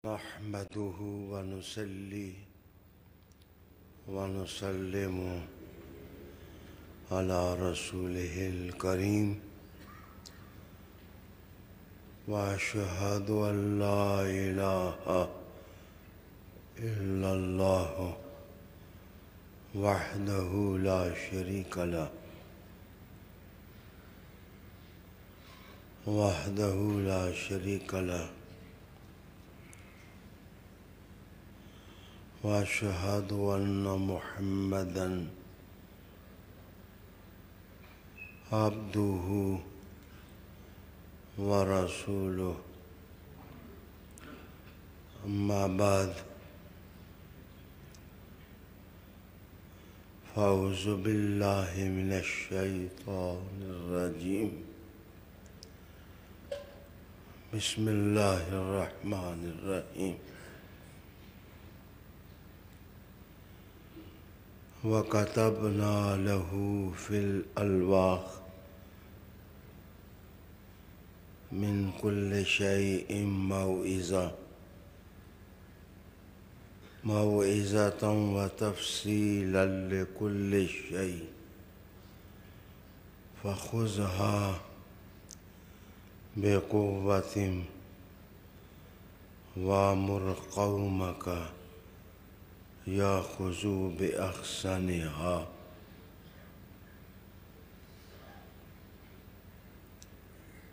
نحمده ونصلي ونسلم على رسوله الكريم وأشهد أن لا إله إلا الله وحده لا شريك له وأشهد أن محمدًا عبده ورسوله أما بعد فأعوذ بالله من الشيطان الرجيم بسم الله الرحمن الرحيم وكتبنا له في الألواح من كل شيء موعظة وتفصيلا لكل شيء فخذها بقوة وأمر قومك يأخذوا بأحسنها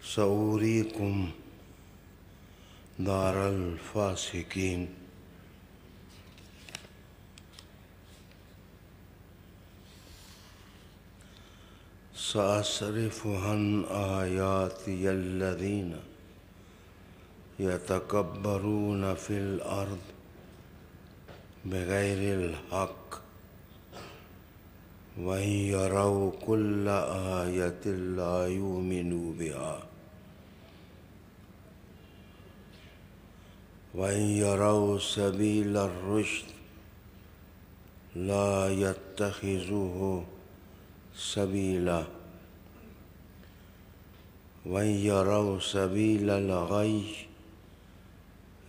سأريكم دار الفاسقين سأصرف عن آياتي الذين يتكبرون في الأرض بغير الحق وإن يروا كل آية لا يؤمنوا بها وإن يروا سبيل الرشد لا يتخذوه سبيلا وإن يروا سبيل الغي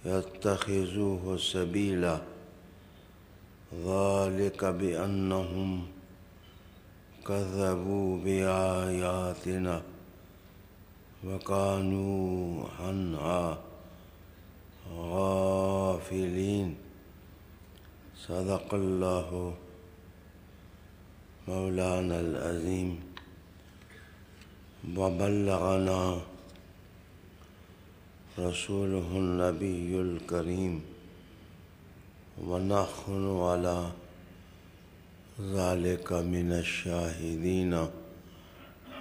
يتخذوه سبيلا ذلك بأنهم كذبوا بآياتنا وكانوا عنها غافلين صدق الله مولانا العظيم وبلغنا رسوله النبي الكريم ونحن على ذلك من الشاهدين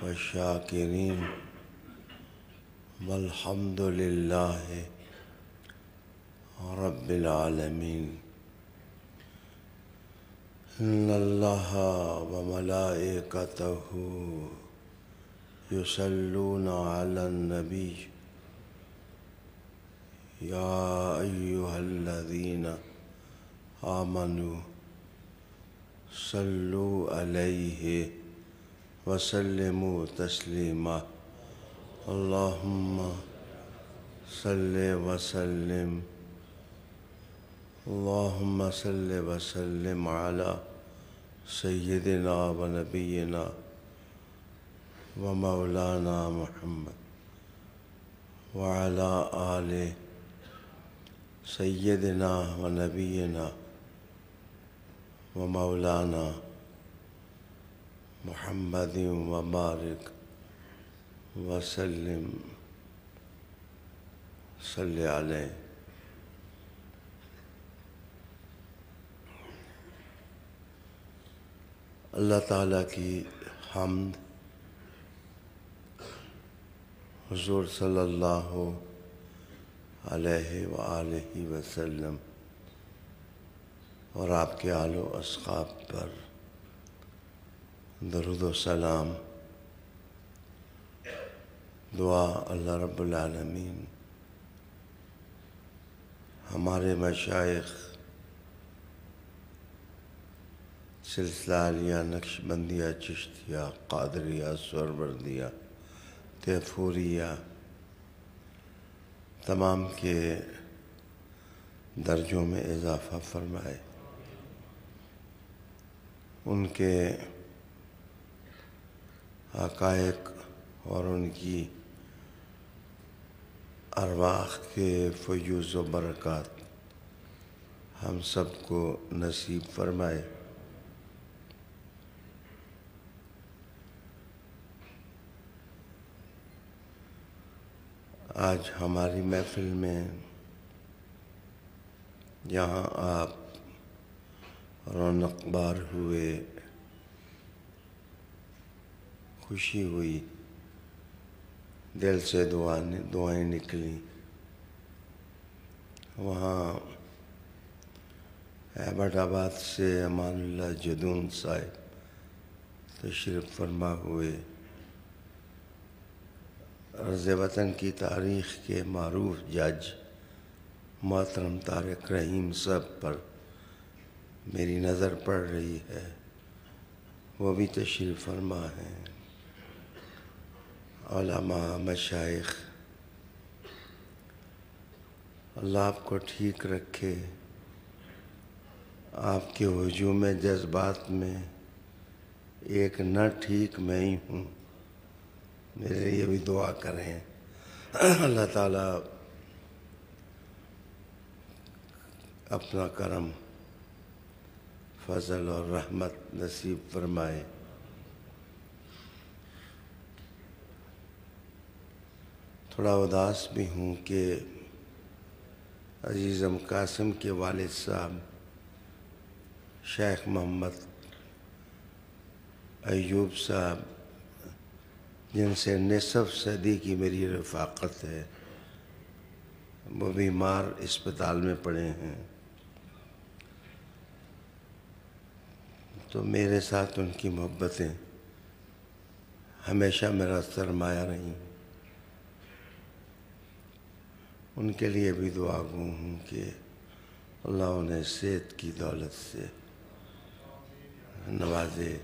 والشاكرين والحمد لله رب العالمين إن الله وملائكته يصلون على النبي يا أيها الذين آمنوا صلوا عليه وسلموا تسليما اللهم صل وسلم على سيدنا ونبينا ومولانا محمد وعلى آل سيدنا ونبينا ومولانا محمد وبارك وسلم صل عليه. اللہ تعالیٰ کی حمد، حضور صلی اللہ علیہ وآلہ وسلم اور آپ کے آل و اصحاب پر درود و سلام. دعا اللہ رب العالمین ہمارے مشائخ سلسلہ عالیہ، نقشبندیہ، چشتیہ، قادریہ، سہروردیہ، تیفوریہ، تمام کے درجوں میں اضافہ فرمائے، ان کے حقائق اور ان کی ارواح کے فیوز و برکات ہم سب کو نصیب فرمائے۔ آج ہماری محفل میں یہاں آپ رونق بار ہوئے، خوشی ہوئی، دل سے دعائیں نکلیں۔ وہاں ایبٹ آباد سے امان اللہ جدون صاحب تشریف فرما ہوئے، عرض وطن کی تاریخ کے معروف جج محترم طارق رحیم صاحب پر میری نظر پڑ رہی ہے، وہ بھی تشریف فرما ہیں۔ علماء، مشائخ، اللہ آپ کو ٹھیک رکھے، آپ کے ہجوم جذبات میں ایک نہ ٹھیک میں ہی ہوں، میرے لیے بھی دعا کریں۔ اللہ تعالیٰ اپنا کرم، فضل اور رحمت نصیب فرمائے۔ تھوڑا اداس بھی ہوں کہ عزیزم قاسم کے والد صاحب شیخ محمد ایوب صاحب، جن سے نصف صدی کی میری رفاقت ہے، وہ بیمار اسپتال میں پڑے ہیں، تو میرے ساتھ ان کی محبتیں ہمیشہ میرا سرمایہ رہیں۔ ان کے لیے بھی دعا گو ہوں کہ اللہ انہیں صحت کی دولت سے نوازے۔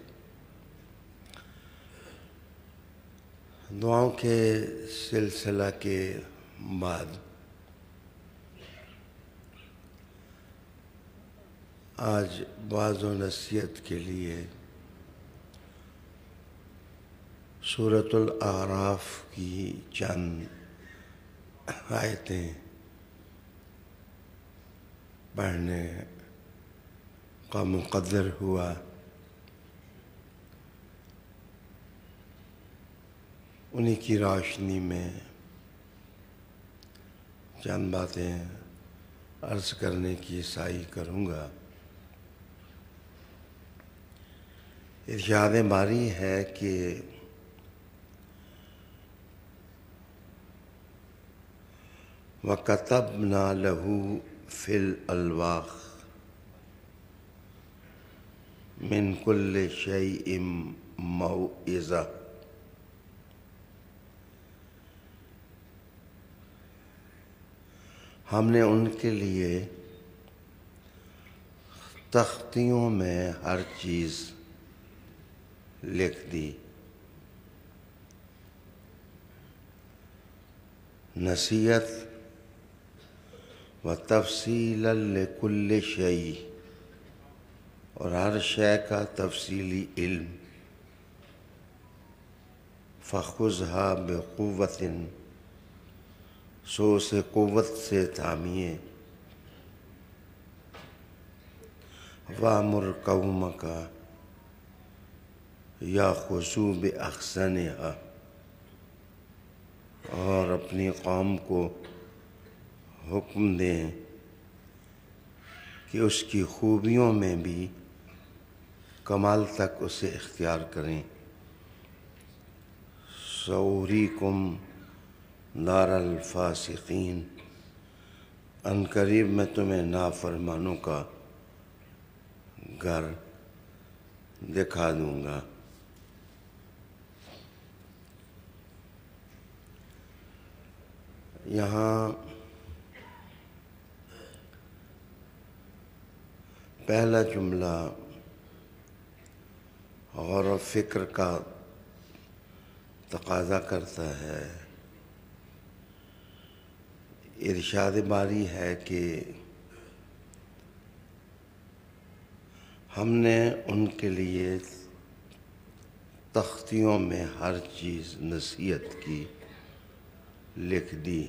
دعاؤں کے سلسلہ کے بعد آج واعظ و نصیحت کے لیے سورۃ الاعراف کی چند آیتیں پڑھنے کا مقدر ہوا۔ انہی کی روشنی میں چند باتیں عرض کرنے کی سعی کروں گا۔ ارشاد باری ہے کہ وَكَتَبْنَا لَهُ فِي الْأَلْوَاحِ مِنْ كُلِّ شَيْءٍ مَوْعِظَةً، ہم نے ان کے لیے تختیوں میں ہر چیز لکھ دی، نصیحت و تفصیلا لکل شیء، اور ہر شے کا تفصیلی علم، فخذها بقوۃ، سو اسے قوت سے تھامیے، وَأْمُرْ قَوْمَكَ يَأْخُذُوا بِأَحْسَنِهَا، اور اپنی قوم کو حکم دیں کہ اس کی خوبیوں میں بھی کمال تک اسے اختیار کریں۔ سَأُرِيكُمْ دَارَ الْفَاسِقِينَ، ان قریب میں تمہیں نافرمانوں کا گھر دکھا دوں گا۔ یہاں پہلا جملہ غور و فکر کا تقاضا کرتا ہے۔ ارشاد باری ہے کہ ہم نے ان کے لیے تختیوں میں ہر چیز نصیحت کی لکھ دی۔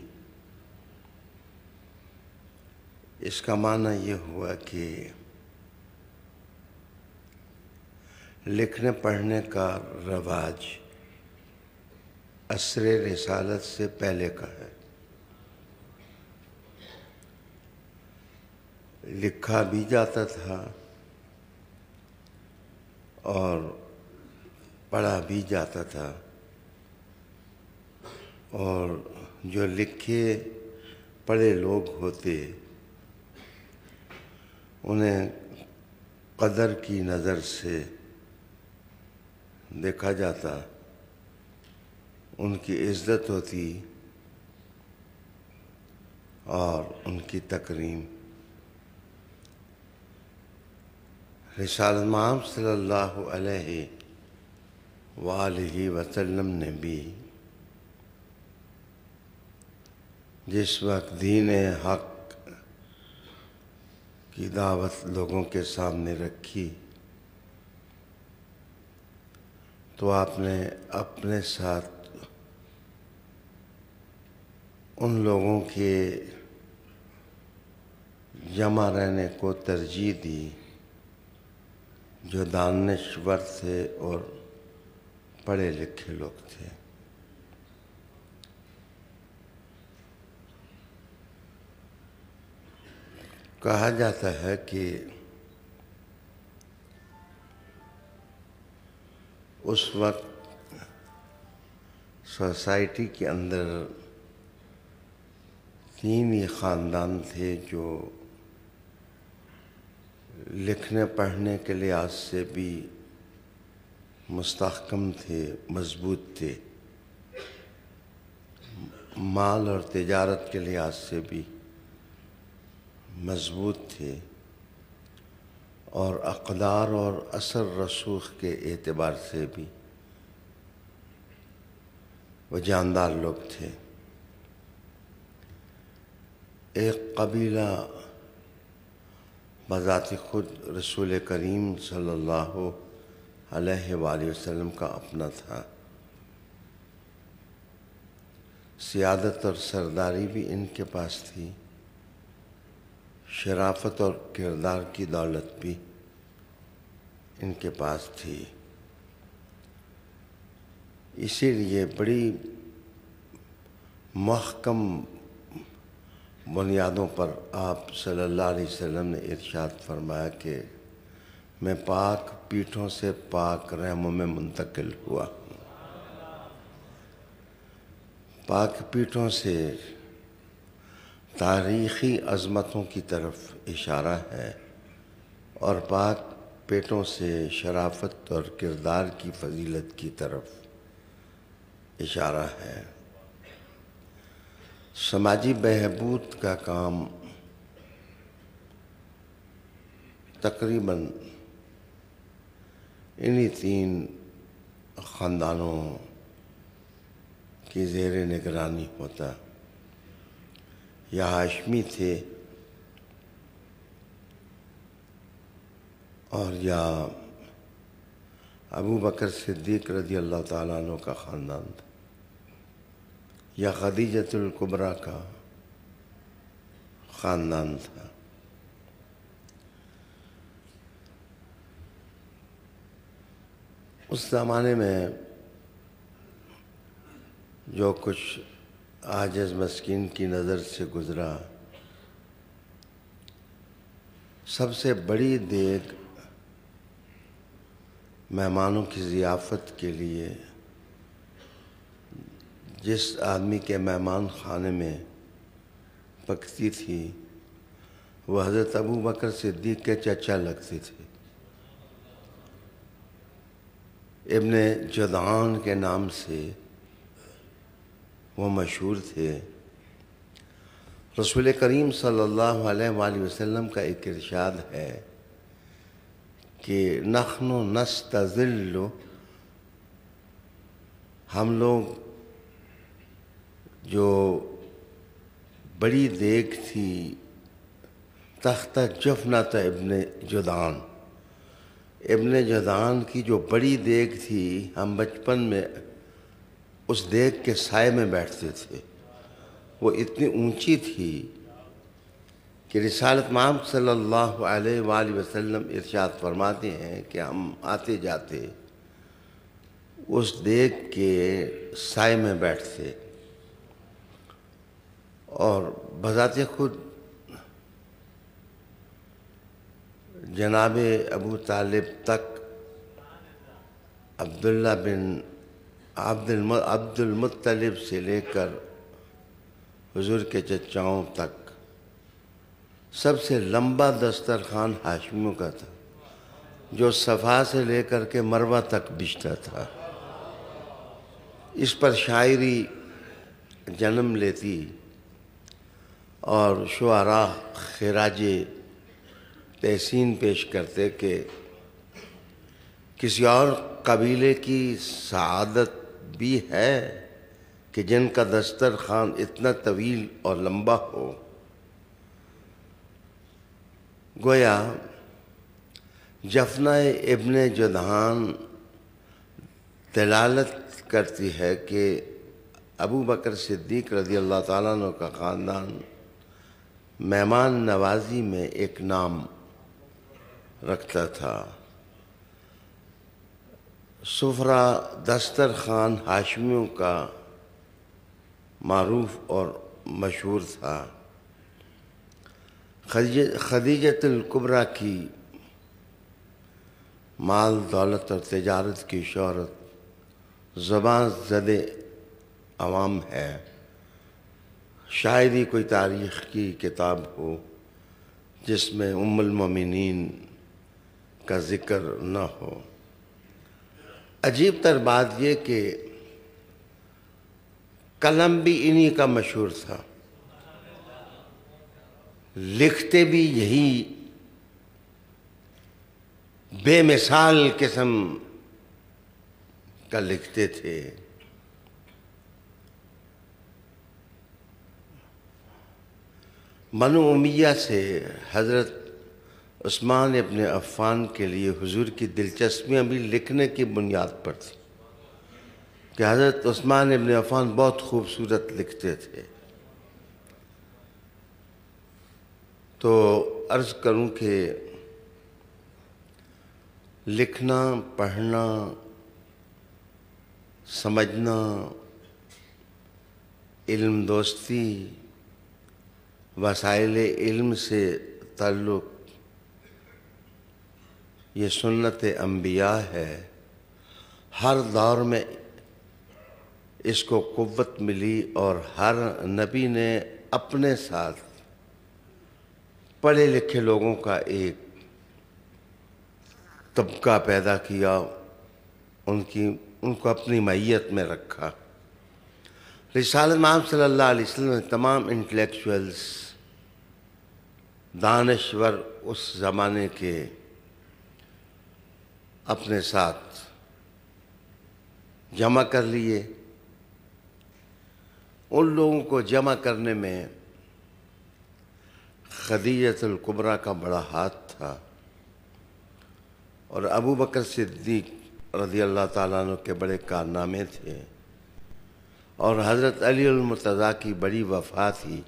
اس کا معنی یہ ہوا کہ لکھنے پڑھنے کا رواج عصر رسالت سے پہلے کا ہے۔ لکھا بھی جاتا تھا اور پڑھا بھی جاتا تھا، اور جو لکھے پڑھے لوگ ہوتے انہیں قدر کی نظر سے دیکھا جاتا، ان کی عزت ہوتی اور ان کی تکریم۔ رسالت محمد صلی اللہ علیہ وآلہ وسلم نے بھی جس وقت دین حق کی دعوت لوگوں کے سامنے رکھی تو آپ نے اپنے ساتھ ان لوگوں کے جمع رہنے کو ترجیح دی جو دانشور تھے اور پڑھے لکھے لوگ تھے۔ کہا جاتا ہے کہ اس وقت سوسائٹی کے اندر 3 ہی خاندان تھے جو لکھنے پڑھنے کے لحاظ سے بھی مستحکم تھے، مضبوط تھے، مال اور تجارت کے لحاظ سے بھی مضبوط تھے، اور اقدار اور اثر رسوخ کے اعتبار سے بھی وہ جاندار لوگ تھے۔ ایک قبیلہ بذات خود رسول کریم صلی اللہ علیہ وآلہ وسلم کا اپنا تھا، سیادت اور سرداری بھی ان کے پاس تھی، شرافت اور کردار کی دولت بھی ان کے پاس تھی۔ اسی لیے بڑی محکم بنیادوں پر آپ صلی اللہ علیہ وسلم نے ارشاد فرمایا کہ میں پاک پیٹھوں سے پاک رحموں میں منتقل ہوا۔ پاک پیٹھوں سے تاریخی عظمتوں کی طرف اشارہ ہے، اور پاک پیٹوں سے شرافت اور کردار کی فضیلت کی طرف اشارہ ہے۔ سماجی بہبود کا کام تقریباً انہی 3 خاندانوں کی زیر نگرانی ہوتا۔ یا ہاشمی تھے اور یا ابو بکر صدیق رضی اللہ تعالیٰ عنہ کا خاندان تھا، یا خدیجۃ الکبریٰ کا خاندان تھا۔ اس زمانے میں جو کچھ عاجز مسکین کی نظر سے گزرا، سب سے بڑی دیگ مہمانوں کی ضیافت کے لیے جس آدمی کے مہمان خانے میں پکتی تھی وہ حضرت ابو بکر صدیق کے چچا لگتے تھے، ابن جدعان کے نام سے وہ مشہور تھے۔ رسول کریم صلی اللہ علیہ وآلہ وسلم کا ایک ارشاد ہے کہ نحن نستظل، ہم لوگ جو بڑی دیگ تھی تحت جفنۃ ابن جدعان، ابن جدعان کی جو بڑی دیگ تھی، ہم بچپن میں اس دیگ کے سائے میں بیٹھتے تھے. وہ اتنی اونچی تھی کہ رسالت مآب صلی اللہ علیہ وآلہ وسلم ارشاد فرماتے ہیں کہ ہم آتے جاتے اس دیگ کے سائے میں بیٹھتے، اور بذات خود جناب ابو طالب تک، عبداللہ بن عبد المطلب سے لے کر حضور کے چچاؤں تک سب سے لمبا دسترخوان ہاشمیوں کا تھا، جو صفا سے لے کر کے مروہ تک بچھتا تھا. اس پر شاعری جنم لیتی اور شعراء خراج تحسین پیش کرتے کہ کسی اور قبیلے کی سعادت بھی ہے کہ جن کا دسترخوان اتنا طویل اور لمبا ہو. گویا جفنہ ابن جدعان دلالت کرتی ہے کہ ابو بکر صدیق رضی اللہ تعالیٰ عنہ کا خاندان مہمان نوازی میں ایک نام رکھتا تھا. سفرہ دسترخوان ہاشمیوں کا معروف اور مشہور تھا. خدیجۃ الکبریٰ کی مال دولت اور تجارت کی شہرت زباں زدِ عوام ہے. شاید ہی کوئی تاریخ کی کتاب ہو جس میں ام المومنین کا ذکر نہ ہو. عجیب تر بات یہ کہ قلم بھی انہی کا مشہور تھا، لکھتے بھی یہی بے مثال قسم کا لکھتے تھے. بنو امیہ سے حضرت عثمان ابن عفان کے لیے حضور کی دلچسپیاں بھی لکھنے کی بنیاد پر تھی کہ حضرت عثمان ابن عفان بہت خوبصورت لکھتے تھے. تو عرض کروں کہ لکھنا، پڑھنا، سمجھنا، علم دوستی، وسائل علم سے تعلق، یہ سنت انبیاء ہے. ہر دور میں اس کو قوت ملی اور ہر نبی نے اپنے ساتھ پڑھے لکھے لوگوں کا ایک طبقہ پیدا کیا، ان کو اپنی معیت میں رکھا. رسالت مآب صلی اللہ علیہ وسلم نے تمام انٹلیکچوئلز، دانشور اس زمانے کے اپنے ساتھ جمع کر لیے. ان لوگوں کو جمع کرنے میں خدیجۃ الکبریٰ کا بڑا ہاتھ تھا، اور ابو بکر صدیق رضی اللہ تعالیٰ عنہ کے بڑے کارنامے تھے، اور حضرت علی المرتضیٰ کی بڑی وفا تھی،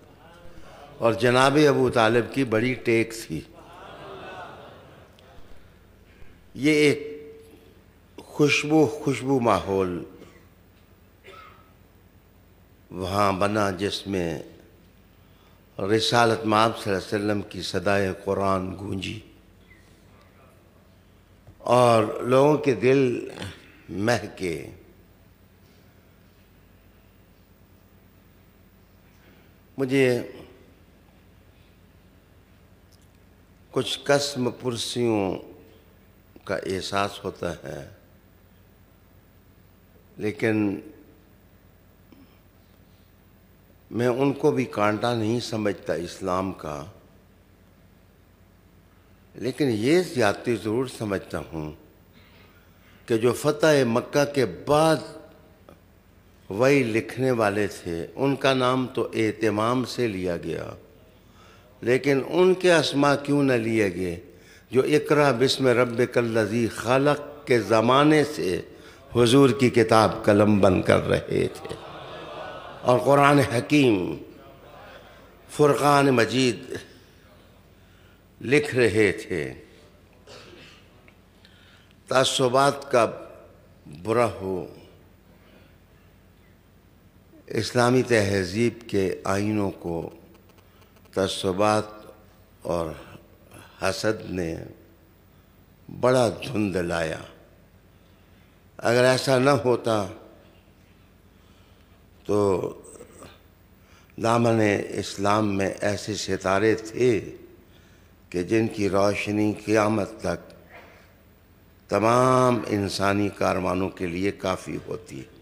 اور جناب ابو طالب کی بڑی ٹیک تھی. یہ ایک خوشبو ماحول وہاں بنا جس میں رسالت مآب صلی اللہ علیہ وسلم کی صدائے قرآن گونجی اور لوگوں کے دل مہکے. مجھے کچھ قسم پرسیوں کا احساس ہوتا ہے، لیکن میں ان کو بھی کانٹا نہیں سمجھتا اسلام کا، لیکن یہ زیادتی ضرور سمجھتا ہوں کہ جو فتح مکہ کے بعد وہی لکھنے والے تھے ان کا نام تو اہتمام سے لیا گیا، لیکن ان کے اسماء کیوں نہ لیے گئے جو اقرا بسم ربک الذی خلق کے زمانے سے حضور کی کتاب قلم بند کر رہے تھے، اور قرآن حکیم فرقان مجید لکھ رہے تھے۔ تعصبات کا برا ہو، اسلامی تہذیب کے آئینوں کو تعصبات اور حسد نے بڑا دھندلایا۔ اگر ایسا نہ ہوتا تو دامن اسلام میں ایسے ستارے تھے کہ جن کی روشنی قیامت تک تمام انسانی کاروانوں کے لیے کافی ہوتی ہے۔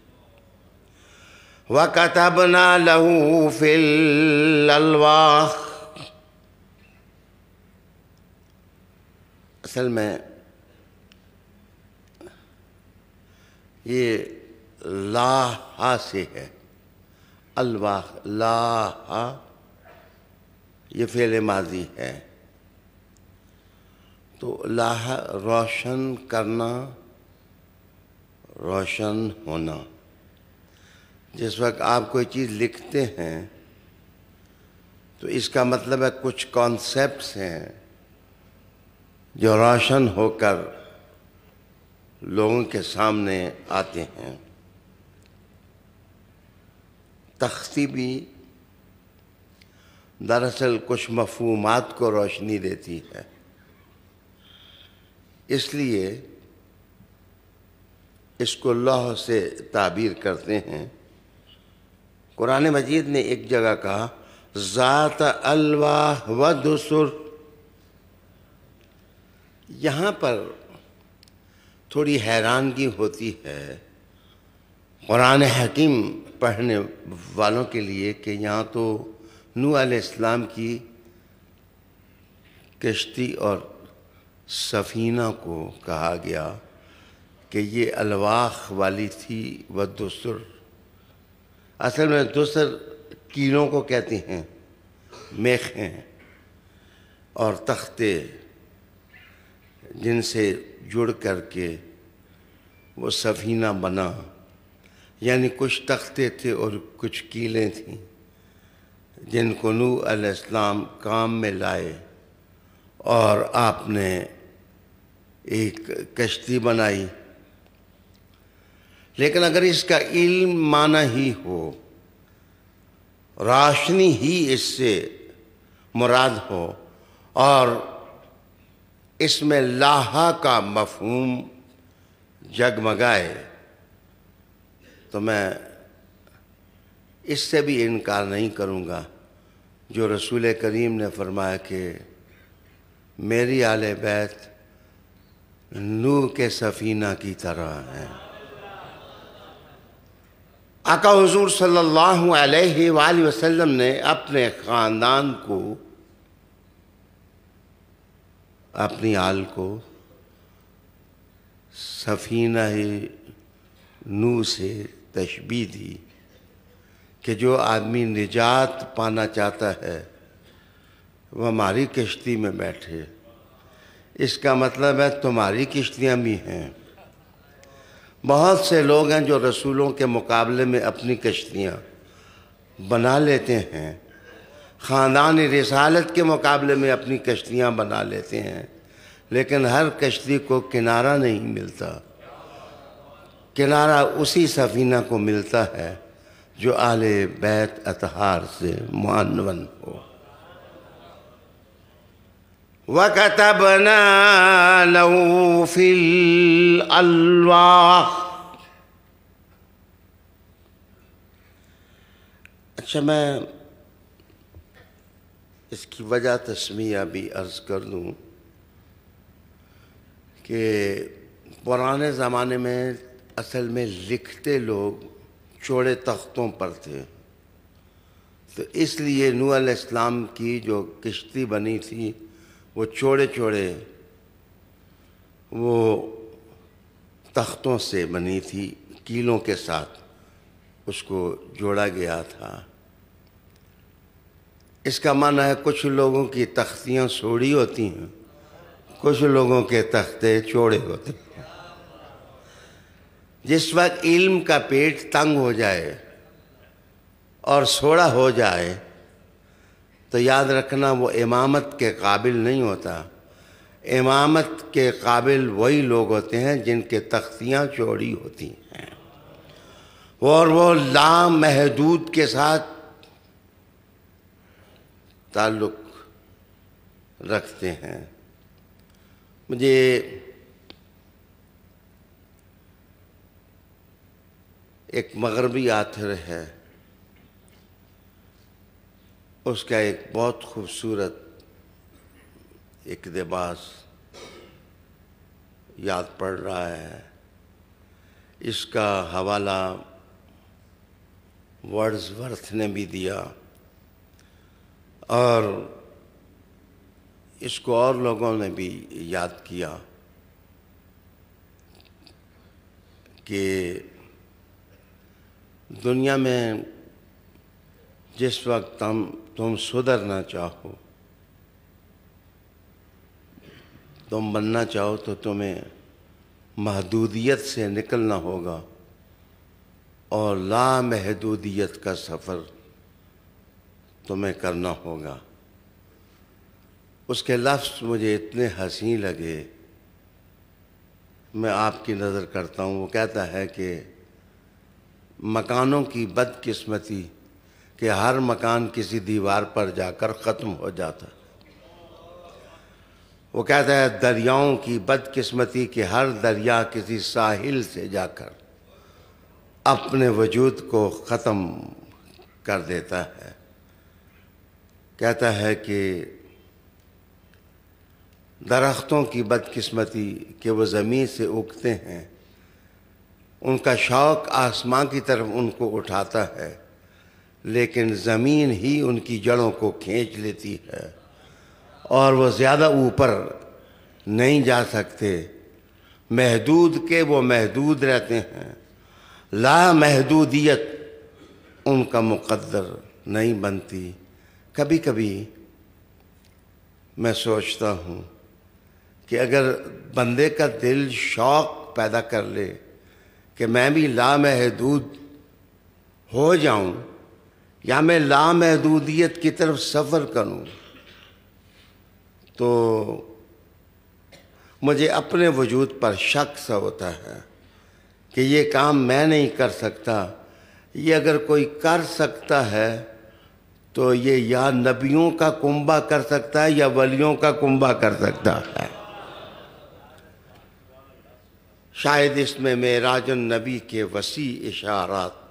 وَكَتَبْنَا لَهُ فِي الْأَلْوَاحِ، اصل میں یہ لاحا سے ہے، الواح لاحا یہ فعل ماضی ہے، تو لاحا روشن کرنا، روشن ہونا۔ جس وقت آپ کوئی چیز لکھتے ہیں تو اس کا مطلب ہے کچھ کانسیپٹس ہیں جو روشن ہو کر لوگوں کے سامنے آتے ہیں۔ تختی بھی دراصل کچھ مفہومات کو روشنی دیتی ہے، اس لیے اس کو لوح سے تعبیر کرتے ہیں۔ قرآن مجید نے ایک جگہ کہا ذات الواح و دسر۔ یہاں پر تھوڑی حیرانگی ہوتی ہے قرآن حکیم پڑھنے والوں کے لیے کہ یہاں تو نوح علیہ السلام کی کشتی اور سفینہ کو کہا گیا کہ یہ الواح والی تھی و دسر۔ اصل میں دسر کیلوں کو کہتے ہیں، میخیں اور تختے جن سے جڑ کر کے وہ سفینہ بنا، یعنی کچھ تختے تھے اور کچھ کیلیں تھیں جن کو نوح علیہ السلام کام میں لائے اور آپ نے ایک کشتی بنائی۔ لیکن اگر اس کا علم معنی ہی ہو، روشنی ہی اس سے مراد ہو، اور اس میں لاحا کا مفہوم جگمگائے، تو میں اس سے بھی انکار نہیں کروں گا جو رسول کریم نے فرمایا کہ میری آل بیت نوح کے سفینہ کی طرح ہیں۔ آقا حضور صلی اللہ علیہ وآلہ وسلم نے اپنے خاندان کو، اپنی آل کو سفینہ نوح سے تشبیہ دی کہ جو آدمی نجات پانا چاہتا ہے وہ ہماری کشتی میں بیٹھے۔ اس کا مطلب ہے تمہاری کشتیاں بھی ہیں۔ بہت سے لوگ ہیں جو رسولوں کے مقابلے میں اپنی کشتیاں بنا لیتے ہیں، خاندان رسالت کے مقابلے میں اپنی کشتیاں بنا لیتے ہیں، لیکن ہر کشتی کو کنارہ نہیں ملتا۔ کنارہ اسی سفینہ کو ملتا ہے جو آل بیت اطہار سے معنون ہو۔ وَكَتَبْنَا لَهُ فِي الْأَلْوَاحِ۔ اچھا، میں اس کی وجہ تسمیہ بھی عرض کر دوں کہ پرانے زمانے میں اصل میں لکھتے لوگ چوڑے تختوں پر تھے، تو اس لیے نوح علیہ السلام کی جو کشتی بنی تھی وہ چوڑے چوڑے وہ تختوں سے بنی تھی، کیلوں کے ساتھ اس کو جوڑا گیا تھا۔ اس کا معنی ہے کچھ لوگوں کی تختیاں سوڑی ہوتی ہیں، کچھ لوگوں کے تختے چوڑے ہوتے ہیں۔ جس وقت علم کا پیٹ تنگ ہو جائے اور سوڑا ہو جائے تو یاد رکھنا وہ امامت کے قابل نہیں ہوتا۔ امامت کے قابل وہی لوگ ہوتے ہیں جن کے تختیاں چوڑی ہوتی ہیں اور وہ لامحدود کے ساتھ تعلق رکھتے ہیں۔ مجھے ایک مغربی آتھر ہے، اس کا ایک بہت خوبصورت اقتباس یاد پڑ رہا ہے۔ اس کا حوالہ ورڈزورتھ نے بھی دیا اور اس کو اور لوگوں نے بھی یاد کیا کہ دنیا میں جس وقت تم سدھرنا چاہو، تم بننا چاہو تو تمہیں محدودیت سے نکلنا ہوگا اور لامحدودیت کا سفر تمہیں کرنا ہوگا۔ اس کے لفظ مجھے اتنے حسین لگے، میں آپ کی نظر کرتا ہوں۔ وہ کہتا ہے کہ مکانوں کی بدقسمتی کہ ہر مکان کسی دیوار پر جا کر ختم ہو جاتا۔ وہ کہتا ہے دریاؤں کی بدقسمتی کہ ہر دریا کسی ساحل سے جا کر اپنے وجود کو ختم کر دیتا ہے۔ کہتا ہے کہ درختوں کی بدقسمتی کہ وہ زمین سے اگتے ہیں، ان کا شوق آسمان کی طرف ان کو اٹھاتا ہے، لیکن زمین ہی ان کی جڑوں کو کھینچ لیتی ہے اور وہ زیادہ اوپر نہیں جا سکتے۔ محدود کے وہ محدود رہتے ہیں، لامحدودیت ان کا مقدر نہیں بنتی۔ کبھی کبھی میں سوچتا ہوں کہ اگر بندے کا دل شوق پیدا کر لے کہ میں بھی لامحدود ہو جاؤں یا میں لامحدودیت کی طرف سفر کروں، تو مجھے اپنے وجود پر شک سا ہوتا ہے کہ یہ کام میں نہیں کر سکتا۔ یہ اگر کوئی کر سکتا ہے تو یہ یا نبیوں کا کنبہ کر سکتا ہے یا ولیوں کا کنبہ کر سکتا ہے۔ شاید اس میں معراج النبی کے وسیع اشارات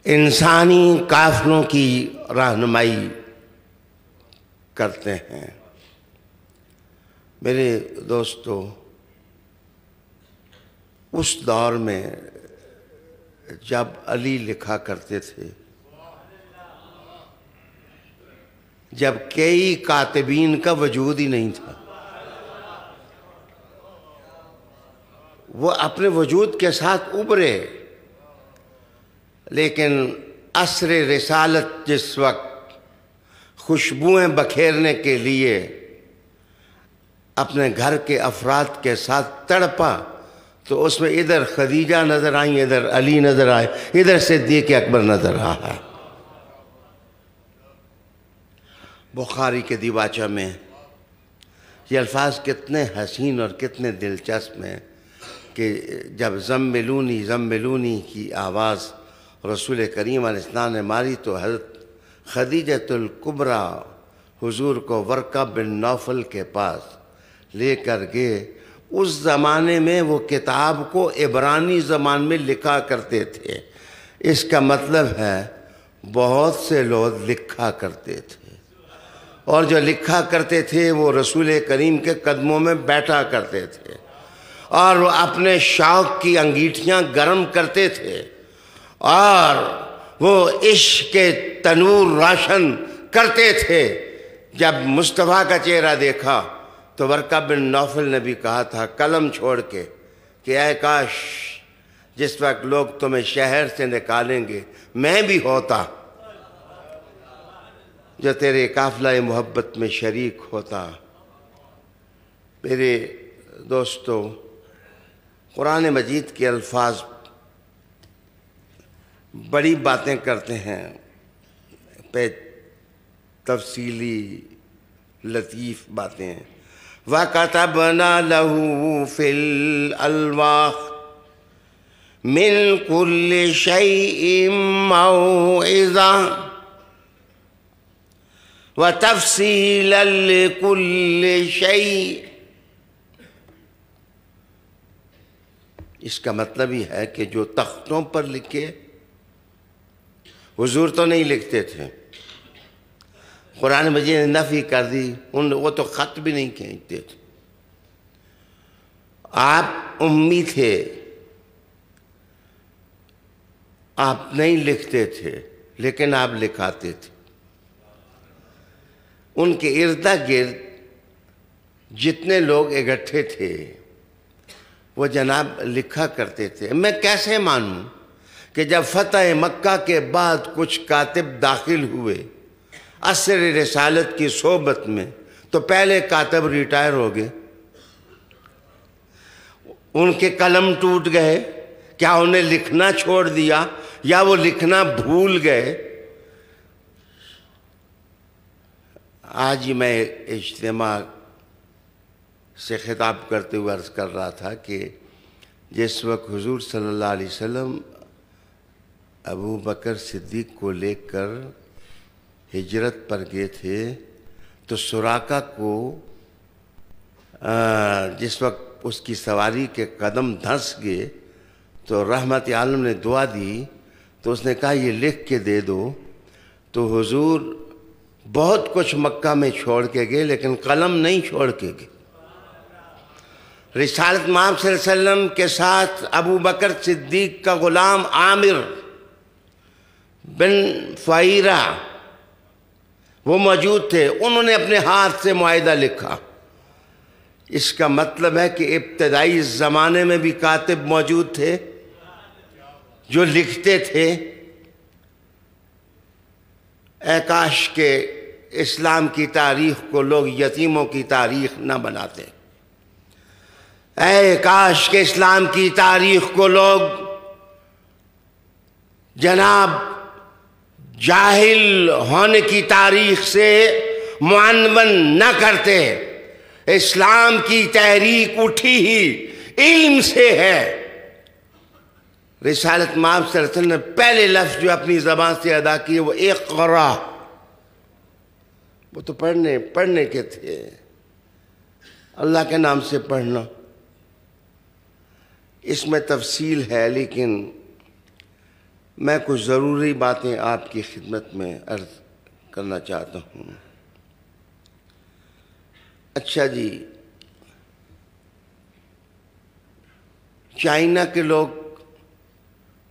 انسانی قافلوں کی رہنمائی کرتے ہیں۔ میرے دوستو، اس دور میں جب علی لکھا کرتے تھے، جب کئی کاتبین کا وجود ہی نہیں تھا، وہ اپنے وجود کے ساتھ ابھرے، لیکن عصر رسالت جس وقت خوشبوئیں بکھیرنے کے لیے اپنے گھر کے افراد کے ساتھ تڑپا تو اس میں ادھر خدیجہ نظر آئیں، ادھر علی نظر آئے، ادھر صدیق اکبر نظر آیا۔ بخاری کے دیباچہ میں یہ الفاظ کتنے حسین اور کتنے دلچسپ ہیں کہ جب زملونی زملونی کی آواز رسول کریم علیہ السلام نے ماری تو حضرت خدیجۃ الکبریٰ حضور کو ورقہ بن نوفل کے پاس لے کر گئے۔ اس زمانے میں وہ کتاب کو عبرانی زبان میں لکھا کرتے تھے، اس کا مطلب ہے بہت سے لوگ لکھا کرتے تھے، اور جو لکھا کرتے تھے وہ رسول کریم کے قدموں میں بیٹھا کرتے تھے اور وہ اپنے شوق کی انگیٹھیاں گرم کرتے تھے اور وہ عشق کے تنور روشن کرتے تھے۔ جب مصطفیٰ کا چہرہ دیکھا تو ورقہ بن نوفل نے بھی کہا تھا قلم چھوڑ کے کہ اے کاش جس وقت لوگ تمہیں شہر سے نکالیں گے میں بھی ہوتا جو تیرے قافلہ محبت میں شریک ہوتا۔ میرے دوستو، قرآن مجید کے الفاظ بڑی باتیں کرتے ہیں، پہ تفصیلی لطیف باتیں ہیں۔ وَكَتَبْنَا لَهُ فِي الْأَلْوَاحِ مِنْ كُلِّ شَيْءٍ مَوْعِظَةً وَتَفْصِيلًا لِكُلِّ شَيْءٍ۔ اس کا مطلب یہ ہے کہ جو تختوں پر لکھے، حضور تو نہیں لکھتے تھے، قرآن مجید نے نفی کر دی، وہ تو خط بھی نہیں کھینچتے تھے۔ آپ امی تھے، آپ نہیں لکھتے تھے، لیکن آپ لکھاتے تھے۔ ان کے ارد گرد جتنے لوگ اکٹھے تھے وہ جناب لکھا کرتے تھے۔ میں کیسے مانوں کہ جب فتح مکہ کے بعد کچھ کاتب داخل ہوئے عصر رسالت کی صحبت میں، تو پہلے کاتب ریٹائر ہو گئے، ان کے قلم ٹوٹ گئے، کیا انہیں لکھنا چھوڑ دیا یا وہ لکھنا بھول گئے؟ آج میں اجتماع سے خطاب کرتے ہوئے عرض کر رہا تھا کہ جس وقت حضور صلی اللہ علیہ وسلم ابو بکر صدیق کو لے کر ہجرت پر گئے تھے تو سراقہ کو جس وقت اس کی سواری کے قدم دھنس گئے تو رحمت عالم نے دعا دی، تو اس نے کہا یہ لکھ کے دے دو۔ تو حضور بہت کچھ مکہ میں چھوڑ کے گئے لیکن قلم نہیں چھوڑ کے گئے۔ رسالت مآب صلی اللہ علیہ وسلم کے ساتھ ابو بکر صدیق کا غلام عامر بن فہیرہ وہ موجود تھے، انہوں نے اپنے ہاتھ سے معاہدہ لکھا۔ اس کا مطلب ہے کہ ابتدائی زمانے میں بھی کاتب موجود تھے جو لکھتے تھے۔ اے کاش کہ اسلام کی تاریخ کو لوگ یتیموں کی تاریخ نہ بناتے، اے کاش کہ اسلام کی تاریخ کو لوگ جناب جاہل ہونے کی تاریخ سے معنون نہ کرتے۔ اسلام کی تحریک اٹھی ہی علم سے ہے۔ رسالت مآب صلی اللہ علیہ وسلم نے پہلے لفظ جو اپنی زبان سے ادا کیے وہ اقرا، وہ تو پڑھنے کے تھے، اللہ کے نام سے پڑھنا۔ اس میں تفصیل ہے لیکن میں کچھ ضروری باتیں آپ کی خدمت میں عرض کرنا چاہتا ہوں۔ اچھا جی، چائنا کے لوگ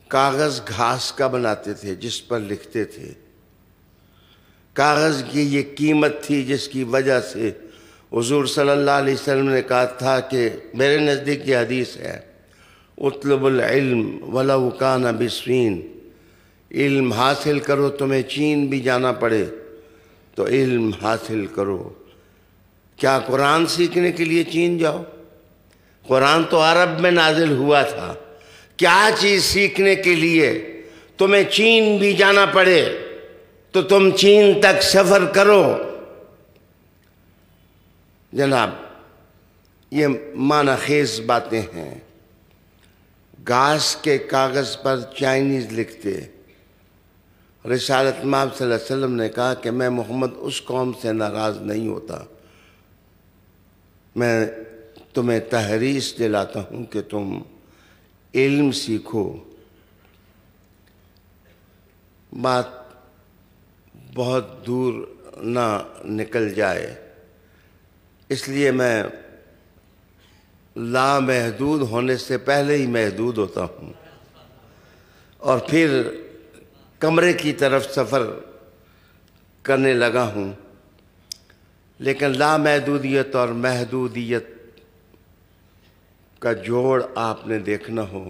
کاغذ گھاس کا بناتے تھے جس پر لکھتے تھے۔ کاغذ کی یہ قیمت تھی جس کی وجہ سے حضور صلی اللہ علیہ وسلم نے کہا تھا کہ میرے نزدیک یہ حدیث ہے، اطلب العلم ولو کان بسفین، علم حاصل کرو، تمہیں چین بھی جانا پڑے تو علم حاصل کرو۔ کیا قرآن سیکھنے کے لیے چین جاؤ؟ قرآن تو عرب میں نازل ہوا تھا، کیا چیز سیکھنے کے لیے تمہیں چین بھی جانا پڑے تو تم چین تک سفر کرو؟ جناب یہ معنی خیز باتیں ہیں۔ گھاس کے کاغذ پر چائنیز لکھتے۔ رسالت مآب صلی اللہ علیہ وسلم نے کہا کہ میں محمد اس قوم سے ناراض نہیں ہوتا، میں تمہیں تحریص دلاتا ہوں کہ تم علم سیکھو۔ بات بہت دور نہ نکل جائے اس لیے میں لامحدود ہونے سے پہلے ہی محدود ہوتا ہوں اور پھر کمرے کی طرف سفر کرنے لگا ہوں۔ لیکن لامحدودیت اور محدودیت کا جوڑ آپ نے دیکھنا ہو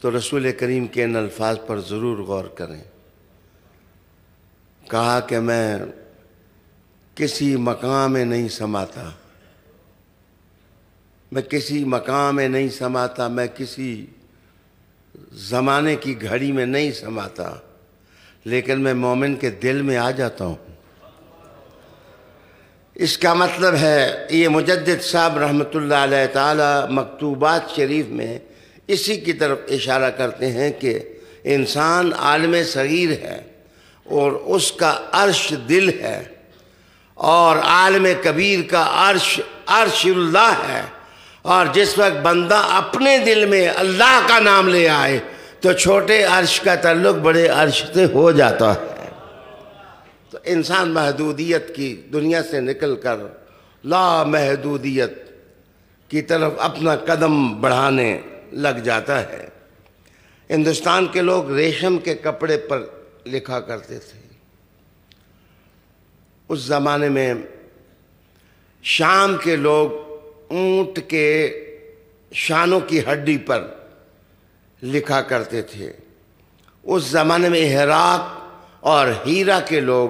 تو رسول کریم کے ان الفاظ پر ضرور غور کریں۔ کہا کہ میں کسی مقام میں نہیں سماتا، میں کسی مقام میں نہیں سماتا، میں کسی زمانے کی گھڑی میں نہیں سماتا، لیکن میں مومن کے دل میں آ جاتا ہوں۔ اس کا مطلب ہے، یہ مجدد صاحب رحمۃ اللہ علیہ تعالی مکتوبات شریف میں اسی کی طرف اشارہ کرتے ہیں کہ انسان عالم صغیر ہے اور اس کا عرش دل ہے، اور عالم کبیر کا عرش اللہ ہے، اور جس وقت بندہ اپنے دل میں اللہ کا نام لے آئے تو چھوٹے عرش کا تعلق بڑے عرش سے ہو جاتا ہے۔ تو انسان محدودیت کی دنیا سے نکل کر لا محدودیت کی طرف اپنا قدم بڑھانے لگ جاتا ہے۔ ہندوستان کے لوگ ریشم کے کپڑے پر لکھا کرتے تھے۔ اس زمانے میں شام کے لوگ اونٹ کے شانوں کی ہڈی پر لکھا کرتے تھے۔ اس زمانے میں عراق اور ہیرا کے لوگ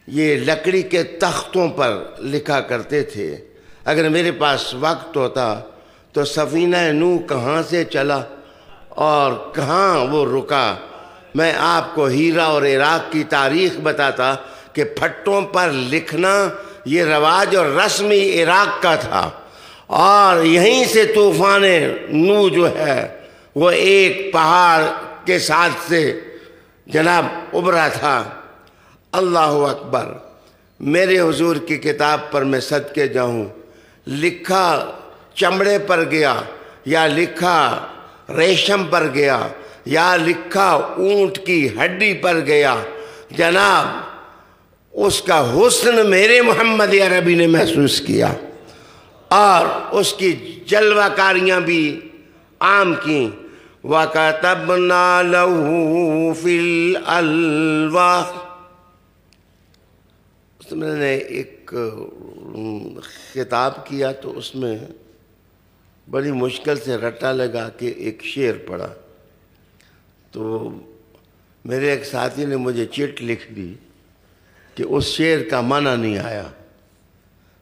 یہ لکڑی کے تختوں پر لکھا کرتے تھے۔ اگر میرے پاس وقت ہوتا تو سفینہ نوح کہاں سے چلا اور کہاں وہ رکا، میں آپ کو ہیرا اور عراق کی تاریخ بتاتا کہ پھٹوں پر لکھنا یہ رواج اور رسمی عراق کا تھا، اور یہیں سے طوفان نوح جو ہے وہ ایک پہاڑ کے ساتھ سے جناب ابھرا تھا۔ اللہ اکبر، میرے حضور کی کتاب پر میں صدقے جاؤں، لکھا چمڑے پر گیا یا لکھا ریشم پر گیا یا لکھا اونٹ کی ہڈی پر گیا، جناب اس کا حسن میرے محمد عربی نے محسوس کیا، اور اس کی جلوہ کاریاں بھی عام کیں۔ وَكَتَبْنَا لَهُ فِي الْأَلْوَاحِ، اس میں نے ایک خطاب کیا تو اس میں بڑی مشکل سے رٹا لگا کہ ایک شعر پڑھا، تو میرے ایک ساتھی نے مجھے چٹ لکھ دی کہ اس شعر کا معنی نہیں آیا،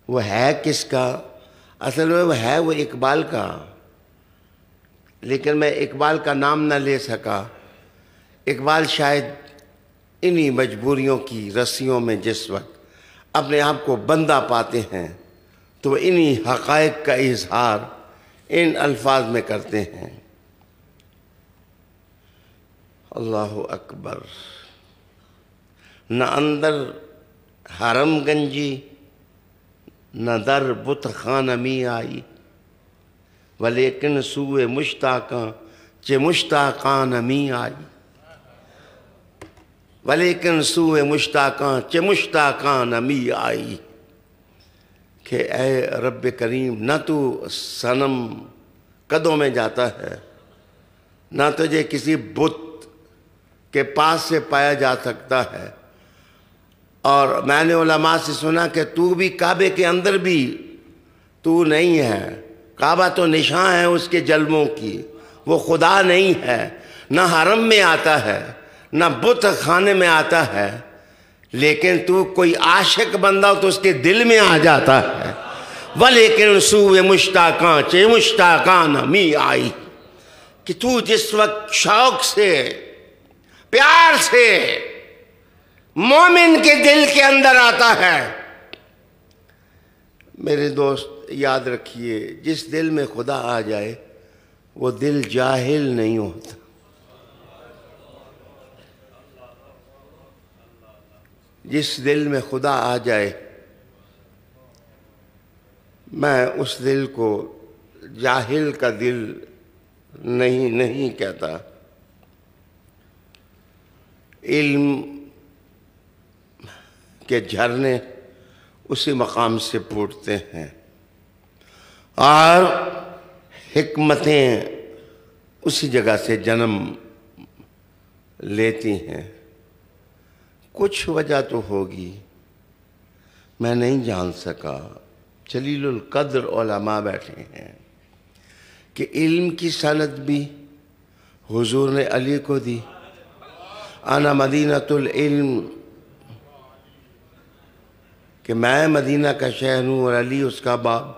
وہ ہے کس کا؟ اصل میں وہ ہے وہ اقبال کا، لیکن میں اقبال کا نام نہ لے سکا۔ اقبال شاید انہی مجبوریوں کی رسیوں میں جس وقت اپنے آپ کو بندہ پاتے ہیں تو وہ انہی حقائق کا اظہار ان الفاظ میں کرتے ہیں۔ اللہ اکبر، نہ اندر حرم گنجی نہ در بت خانہ می آئی، ولیکن سوئے مشتاقاں چے مشتاقان می آئی، ولیکن سوئے مشتاقاں چے مشتاقان می آئی، کہ اے رب کریم نہ تو صنم قدوں میں جاتا ہے، نہ تجھے کسی بت کے پاس سے پایا جا سکتا ہے، اور میں نے علماء سے سنا کہ تو بھی کعبے کے اندر بھی تو نہیں ہے، کعبہ تو نشان ہے اس کے جلووں کی، وہ خدا نہیں ہے، نہ حرم میں آتا ہے نہ بت خانے میں آتا ہے، لیکن تو کوئی عاشق بندہ ہو تو اس کے دل میں آ جاتا ہے۔ ولیکن سوئے مشتاقاں چے مشتاقان می آئی، کہ تو جس وقت شوق سے پیار سے مومن کے دل کے اندر آتا ہے، میرے دوست یاد رکھیے، جس دل میں خدا آ جائے وہ دل جاہل نہیں ہوتا۔ جس دل میں خدا آ جائے، میں اس دل کو جاہل کا دل نہیں کہتا۔ علم کے جھرنے اسی مقام سے پھوٹتے ہیں، اور حکمتیں اسی جگہ سے جنم لیتی ہیں۔ کچھ وجہ تو ہوگی، میں نہیں جان سکا۔ جلیل القدر علماء بیٹھے ہیں کہ علم کی سند بھی حضور نے علی کو دی، انا مدینۃ العلم، کہ میں مدینہ کا شہر ہوں اور علی اس کا باب۔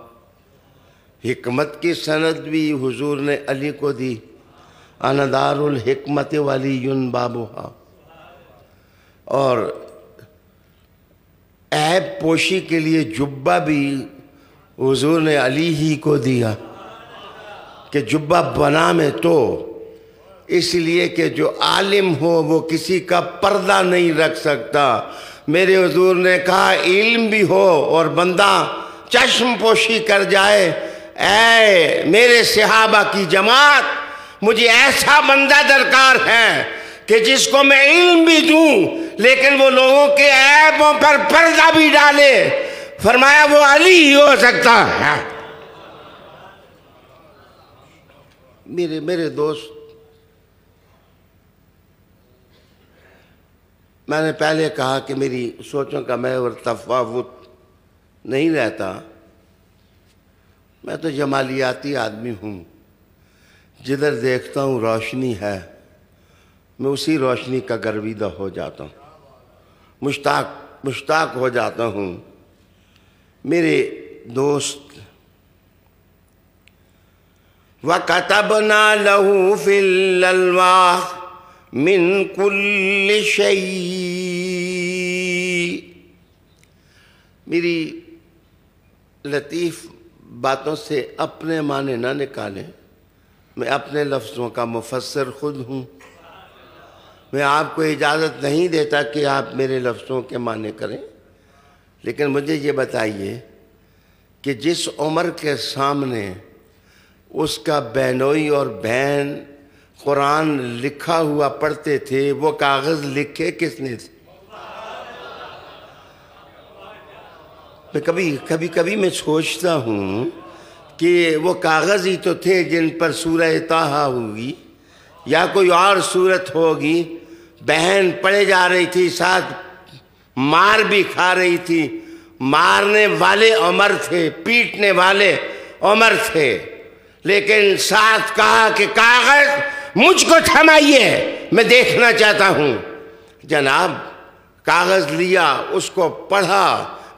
حکمت کی سند بھی حضور نے علی کو دی، انا دار الحکمت ولی بابھا، اور عیب پوشی کے لیے جبہ بھی حضور نے علی ہی کو دیا کہ جبہ بنا میں تو اس لیے کہ جو عالم ہو وہ کسی کا پردہ نہیں رکھ سکتا۔ میرے حضور نے کہا علم بھی ہو اور بندہ چشم پوشی کر جائے، اے میرے صحابہ کی جماعت، مجھے ایسا بندہ درکار ہے کہ جس کو میں علم بھی دوں لیکن وہ لوگوں کے عیبوں پر پردہ بھی ڈالے۔ فرمایا وہ علی ہی ہو سکتا ہے۔ میرے دوست، میں نے پہلے کہا کہ میری سوچوں کا محور تفاوت نہیں رہتا، میں تو جمالیاتی آدمی ہوں، جدھر دیکھتا ہوں روشنی ہے میں اسی روشنی کا گرویدہ ہو جاتا ہوں، مشتاق ہو جاتا ہوں۔ میرے دوست، وَكَتَبْنَا لَهُ فِي الْأَلْوَاحِ مِنْ كُلِّ شَيْءٍ۔ میری لطیف باتوں سے اپنے معنی نہ نکالیں، میں اپنے لفظوں کا مفسر خود ہوں، میں آپ کو اجازت نہیں دیتا کہ آپ میرے لفظوں کے معنی کریں، لیکن مجھے یہ بتائیے کہ جس عمر کے سامنے اس کا بہنوئی اور بہن قرآن لکھا ہوا پڑھتے تھے، وہ کاغذ لکھے کس نے تھے؟ کبھی میں سوچتا ہوں کہ وہ کاغذ ہی تو تھے جن پر سورہ طٰہٰ ہوگی یا کوئی اور سورت ہوگی، بہن پڑھے جا رہی تھی، ساتھ مار بھی کھا رہی تھی، مارنے والے عمر تھے، پیٹنے والے عمر تھے، لیکن ساتھ کہا کہ کاغذ مجھ کو تھمائیے، میں دیکھنا چاہتا ہوں۔ جناب کاغذ لیا، اس کو پڑھا۔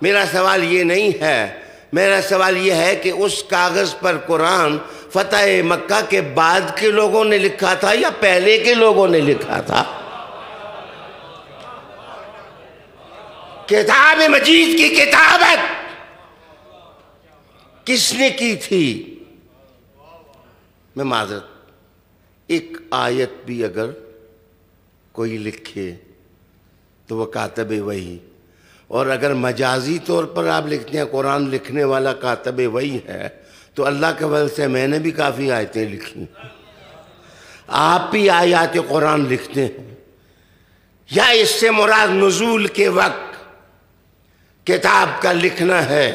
میرا سوال یہ نہیں ہے، میرا سوال یہ ہے کہ اس کاغذ پر قرآن فتح مکہ کے بعد کے لوگوں نے لکھا تھا یا پہلے کے لوگوں نے لکھا تھا؟ کتاب مجید کی کتابت کس نے کی تھی؟ میں معذرت، ایک آیت بھی اگر کوئی لکھے تو وہ کاتب وحی، اور اگر مجازی طور پر آپ لکھتے ہیں قرآن لکھنے والا کاتب وحی ہے تو اللہ کے فضل سے میں نے بھی کافی آیتیں لکھی، آپ بھی آیات قرآن لکھتے ہیں، یا اس سے مراد نزول کے وقت کتاب کا لکھنا ہے؟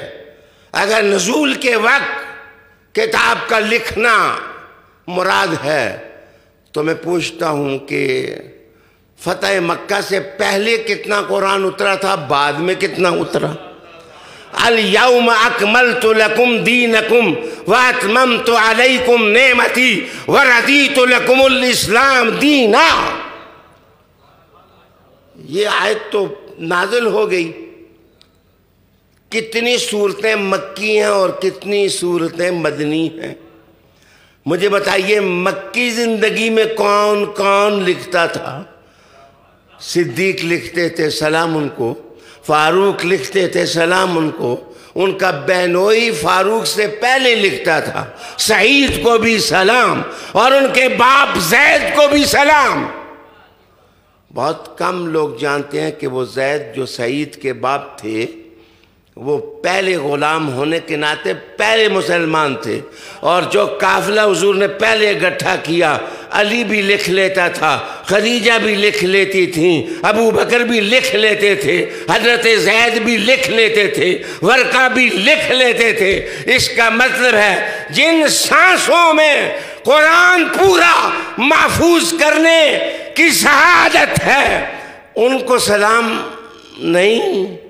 اگر نزول کے وقت کتاب کا لکھنا مراد ہے تو میں پوچھتا ہوں کہ فتح مکہ سے پہلے کتنا قرآن اترا تھا، بعد میں کتنا اترا؟ الَّيَوْمَ أَكْمَلْتُ لَكُمْ دِينَكُمْ وَأَتْمَمْتُ عَلَيْكُمْ نِعْمَتِي وَرَضِيتُ لَكُمُ الْإِسْلَامَ دِينًا۔ یہ آیت تو نازل ہو گئی۔ کتنی صورتیں مکی ہیں اور کتنی صورتیں مدنی ہیں؟ مجھے بتائیے مکی زندگی میں کون کون لکھتا تھا؟ صدیق لکھتے تھے، سلام ان کو، فاروق لکھتے تھے، سلام ان کو، ان کا بہنوئی فاروق سے پہلے لکھتا تھا، سعید کو بھی سلام، اور ان کے باپ زید کو بھی سلام۔ بہت کم لوگ جانتے ہیں کہ وہ زید جو سعید کے باپ تھے وہ پہلے غلام ہونے کے ناطے پہلے مسلمان تھے، اور جو قافلہ حضور نے پہلے اکٹھا کیا، علی بھی لکھ لیتا تھا، خدیجہ بھی لکھ لیتی تھیں، ابو بکر بھی لکھ لیتے تھے، حضرت زید بھی لکھ لیتے تھے، ورقہ بھی لکھ لیتے تھے۔ اس کا مطلب ہے جن سانسوں میں قرآن پورا محفوظ کرنے کی شہادت ہے ان کو سلام نہیں،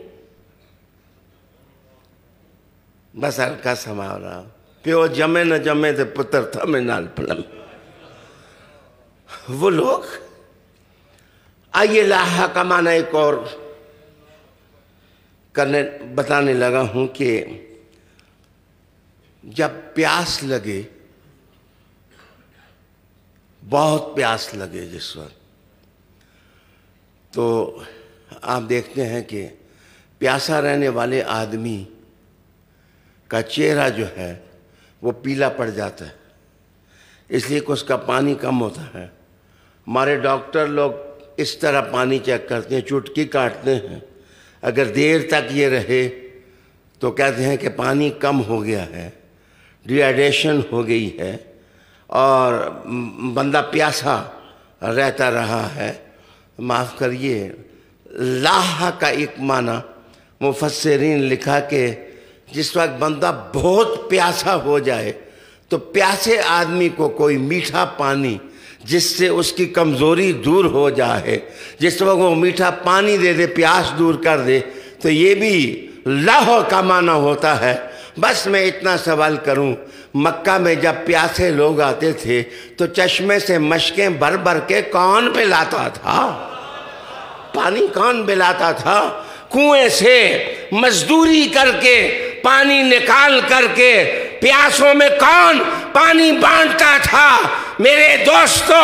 بس ہلکا سما رہا، پیو جمے نہ جمے تے پتر تھا میں نال پڑم۔ وہ لوگ، آئیے لاحہ کا معنی ایک اور بتانے لگا ہوں کہ جب پیاس لگے، بہت پیاس لگے جس وقت، تو آپ دیکھتے ہیں کہ پیاسا رہنے والے آدمی کا چہرہ جو ہے وہ پیلا پڑ جاتا ہے، اس لیے کہ اس کا پانی کم ہوتا ہے۔ ہمارے ڈاکٹر لوگ اس طرح پانی چیک کرتے ہیں، چٹکی کاٹتے ہیں، اگر دیر تک یہ رہے تو کہتے ہیں کہ پانی کم ہو گیا ہے، ڈی ہائیڈریشن ہو گئی ہے اور بندہ پیاسا رہتا رہا ہے۔ معاف کریے، لاہ کا ایک معنی مفسرین لکھا کہ جس وقت بندہ بہت پیاسا ہو جائے تو پیاسے آدمی کو کوئی میٹھا پانی جس سے اس کی کمزوری دور ہو جائے، جس وقت وہ میٹھا پانی دے دے، پیاس دور کر دے، تو یہ بھی لاہ کا معنی ہوتا ہے۔ بس میں اتنا سوال کروں، مکہ میں جب پیاسے لوگ آتے تھے تو چشمے سے مشکیں بھر بھر کے کون پلاتا تھا؟ پانی کون پلاتا تھا؟ کنویں سے مزدوری کر کے پانی نکال کر کے پیاسوں میں کون پانی بانٹتا تھا؟ میرے دوستو،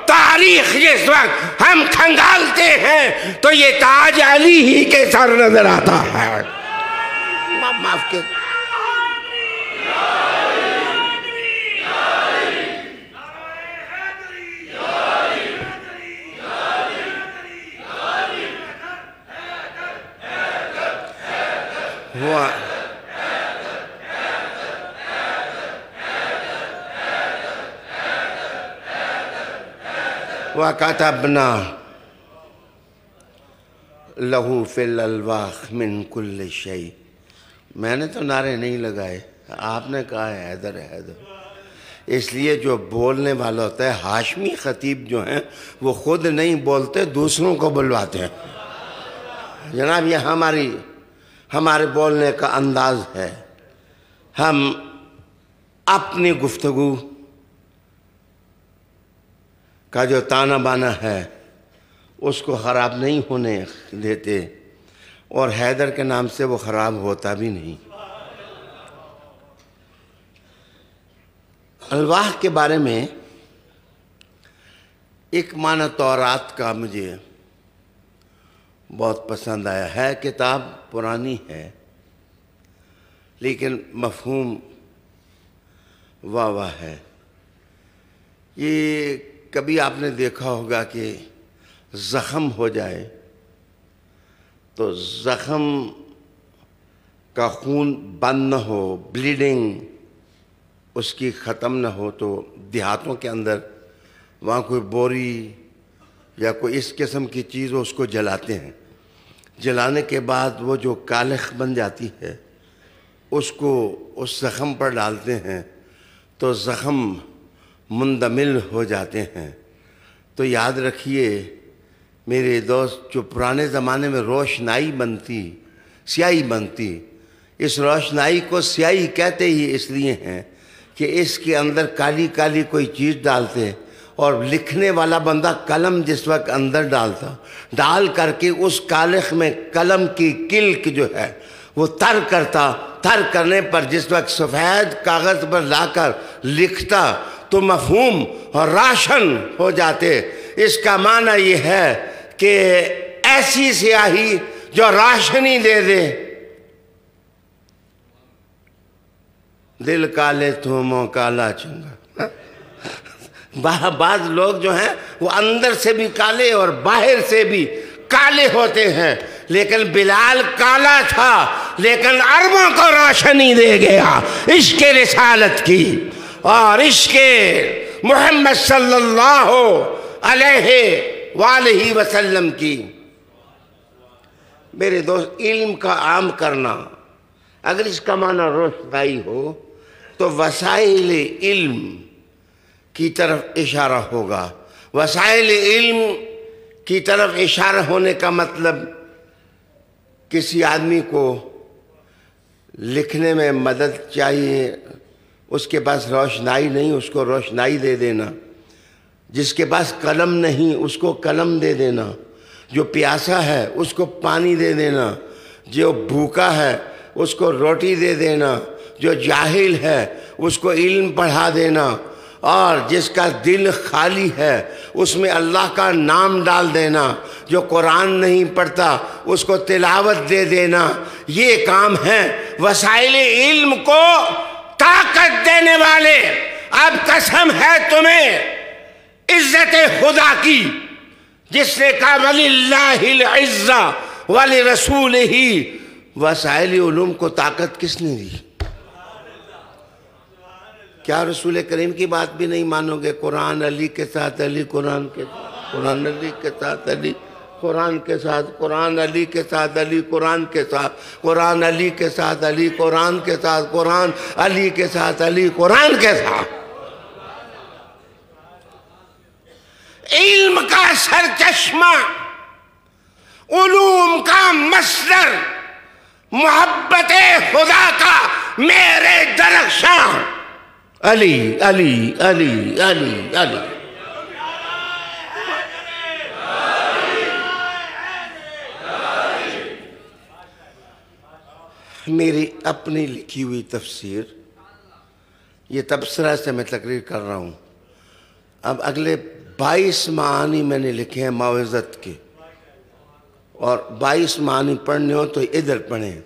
تاریخ جس وقت ہم کھنگالتے ہیں تو یہ تاج علی ہی کے سر نظر آتا ہے۔ معاف کے وَكَتَبْنَا لَهُ فِي الْأَلْوَاحِ مِنْ كُلِّ شَيْءٍ۔ میں نے تو نعرے نہیں لگائے، آپ نے کہا ہے حیدر حیدر۔ اس لیے جو بولنے والا ہوتا ہے، ہاشمی خطیب جو ہیں وہ خود نہیں بولتے، دوسروں کو بلواتے ہیں۔ جناب یہ ہمارے بولنے کا انداز ہے۔ ہم اپنی گفتگو کا جو تانا بانا ہے اس کو خراب نہیں ہونے دیتے، اور حیدر کے نام سے وہ خراب ہوتا بھی نہیں۔ الواح کے بارے میں ایک معنی تورات کا مجھے بہت پسند آیا ہے۔ کتاب پرانی ہے لیکن مفہوم واہ واہ ہے۔ یہ کبھی آپ نے دیکھا ہوگا کہ زخم ہو جائے تو زخم کا خون بند نہ ہو، بلیڈنگ اس کی ختم نہ ہو، تو دیہاتوں کے اندر وہاں کوئی بوری یا کوئی اس قسم کی چیز اس کو جلاتے ہیں۔ جلانے کے بعد وہ جو کالخ بن جاتی ہے اس کو اس زخم پر ڈالتے ہیں تو زخم مندمل ہو جاتے ہیں۔ تو یاد رکھیے میرے دوست، جو پرانے زمانے میں روشنائی بنتی، سیاہی بنتی، اس روشنائی کو سیاہی کہتے ہی اس لیے ہیں کہ اس کے اندر کالی کالی کوئی چیز ڈالتے، اور لکھنے والا بندہ قلم جس وقت اندر ڈال کر کے اس کالخ میں قلم کی کلک جو ہے وہ تر کرتا، تر کرنے پر جس وقت سفید کاغذ پر لا کر لکھتا تو مفہوم اور راشن ہو جاتے۔ اس کا معنی یہ ہے کہ ایسی سیاہی جو راشنی دے دے۔ دل کالے تو منہ کالا چنگا۔ بعض لوگ جو ہیں وہ اندر سے بھی کالے اور باہر سے بھی کالے ہوتے ہیں، لیکن بلال کالا تھا لیکن عربوں کو روشنی دے گیا عشق رسالت کی اور عشق محمد صلی اللہ علیہ وآلہ وسلم کی۔ میرے دوست، علم کا عام کرنا اگر اس کا معنی روشنائی ہو تو وسائل علم کی طرف اشارہ ہوگا۔ وسائل علم کی طرف اشارہ ہونے کا مطلب کسی آدمی کو لکھنے میں مدد چاہیے، اس کے پاس روشنائی نہیں، اس کو روشنائی دے دینا۔ جس کے پاس قلم نہیں اس کو قلم دے دینا۔ جو پیاسا ہے اس کو پانی دے دینا۔ جو بھوکا ہے اس کو روٹی دے دینا۔ جو جاہل ہے اس کو علم پڑھا دینا، اور جس کا دل خالی ہے اس میں اللہ کا نام ڈال دینا، جو قرآن نہیں پڑھتا اس کو تلاوت دے دینا، یہ کام ہے وسائل علم کو طاقت دینے والے۔ اب قسم ہے تمہیں عزت خدا کی، جس نے کہا وَلِلَّهِ الْعِزَّةُ وَلِرَسُولِهِ، وسائل علوم کو طاقت کس نے دی؟ کیا رسول کریم کی بات بھی نہیں مانو گے؟ قرآن علی کے ساتھ علی، قرآن کے ساتھ قرآن، علی کے ساتھ علی، قرآن کے ساتھ قرآن، علی کے ساتھ علی، قرآن کے ساتھ قرآن، علی کے ساتھ علی، قرآن کے ساتھ قرآن، علی کے ساتھ علی، قرآن کے ساتھ۔ علم کا سرچشمہ، علوم کا مصدر، محبت خدا کا میرے درخشاں، علی علی علی علی علی۔ میری اپنی لکھی ہوئی تفسیر، یہ تبصرہ سے میں تقریر کر رہا ہوں۔ اب اگلے 22 معانی میں نے لکھے ہیں موعظت کے، اور 22 معانی پڑھنے ہو تو ادھر پڑھیں۔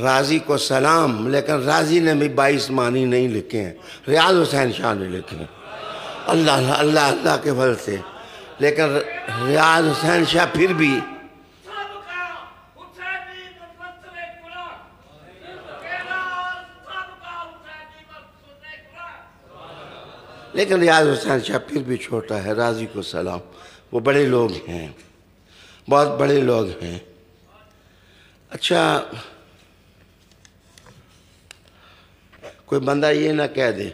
راضی کو سلام، لیکن راضی نے بھی 22 معانی نہیں لکھے ہیں، ریاض حسین شاہ نے لکھے ہیں، اللہ اللہ اللہ کے فضل سے۔ لیکن ریاض حسین شاہ پھر بھی ریاض حسین شاہ پھر بھی چھوٹا ہے۔ راضی کو سلام، وہ بڑے لوگ ہیں، بہت بڑے لوگ ہیں۔ اچھا، کوئی بندہ یہ نہ کہہ دے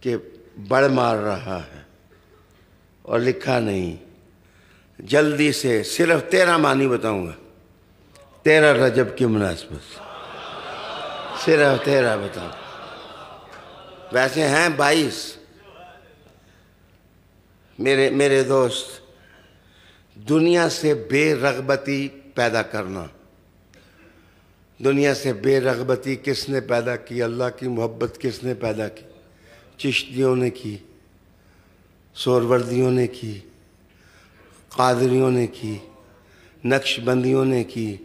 کہ بڑھ مار رہا ہے اور لکھا نہیں۔ جلدی سے صرف 13 معنی بتاؤں گا، 13 رجب کی مناسبت، صرف 13 بتاؤں، ویسے ہیں 22۔ میرے دوست، دنیا سے بے رغبتی پیدا کرنا، دنیا سے بے رغبتی کس نے پیدا کی؟ اللہ کی محبت کس نے پیدا کی؟ چشتیوں نے کی، سوروردیوں نے کی، قادریوں نے کی، نقش بندیوں نے کی۔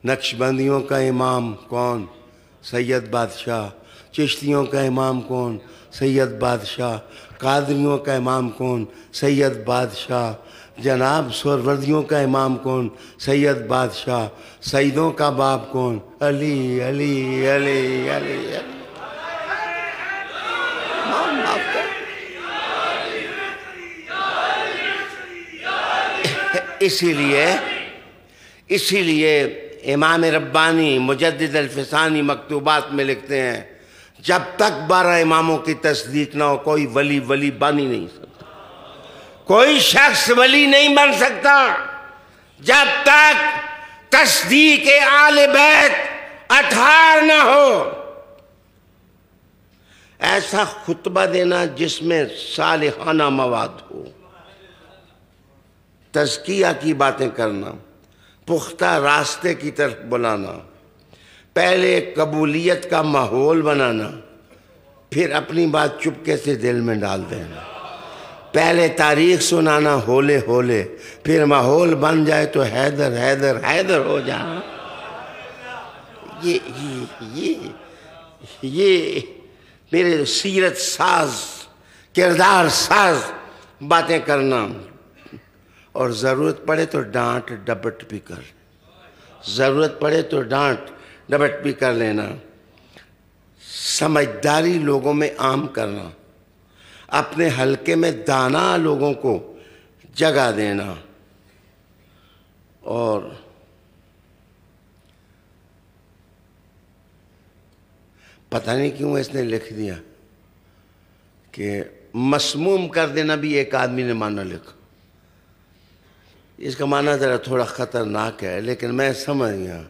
نقش بندیوں کا امام کون؟ سید بادشاہ۔ چشتیوں کا امام کون؟ سید بادشاہ۔ قادریوں کا امام کون؟ سید بادشاہ۔ جناب سوروردیوں کا امام کون؟ سید بادشاہ۔ سیدوں کا باپ کون؟ علی علی علی علی علی۔ اسی لیے امام ربانی مجدد الفسانی مکتوبات میں لکھتے ہیں، جب تک 12 اماموں کی تصدیق نہ ہو کوئی ولی بن ہی نہیں سکتا، کوئی شخص ولی نہیں بن سکتا جب تک تصدیق آل بیت اطہار نہ ہو۔ ایسا خطبہ دینا جس میں صالحانہ مواد ہو، تزکیہ کی باتیں کرنا، پختہ راستے کی طرف بلانا، پہلے قبولیت کا ماحول بنانا، پھر اپنی بات چپکے سے دل میں ڈال دینا، پہلے تاریخ سنانا ہولے ہولے، پھر ماحول بن جائے تو حیدر حیدر حیدر ہو جانا۔ یہ میرے سیرت ساز، کردار ساز باتیں کرنا، اور ضرورت پڑے تو ڈانٹ ڈپٹ بھی کر، ضرورت پڑے تو ڈانٹ ڈپٹ بھی کر لینا۔ سمجھداری لوگوں میں عام کرنا، اپنے حلقے میں دانا لوگوں کو جگہ دینا، اور پتہ نہیں کیوں اس نے لکھ دیا کہ مسموم کر دینا بھی ایک آدمی نے مانا لکھا۔ اس کا معنی ذرا تھوڑا خطرناک ہے، لیکن میں سمجھ گیا۔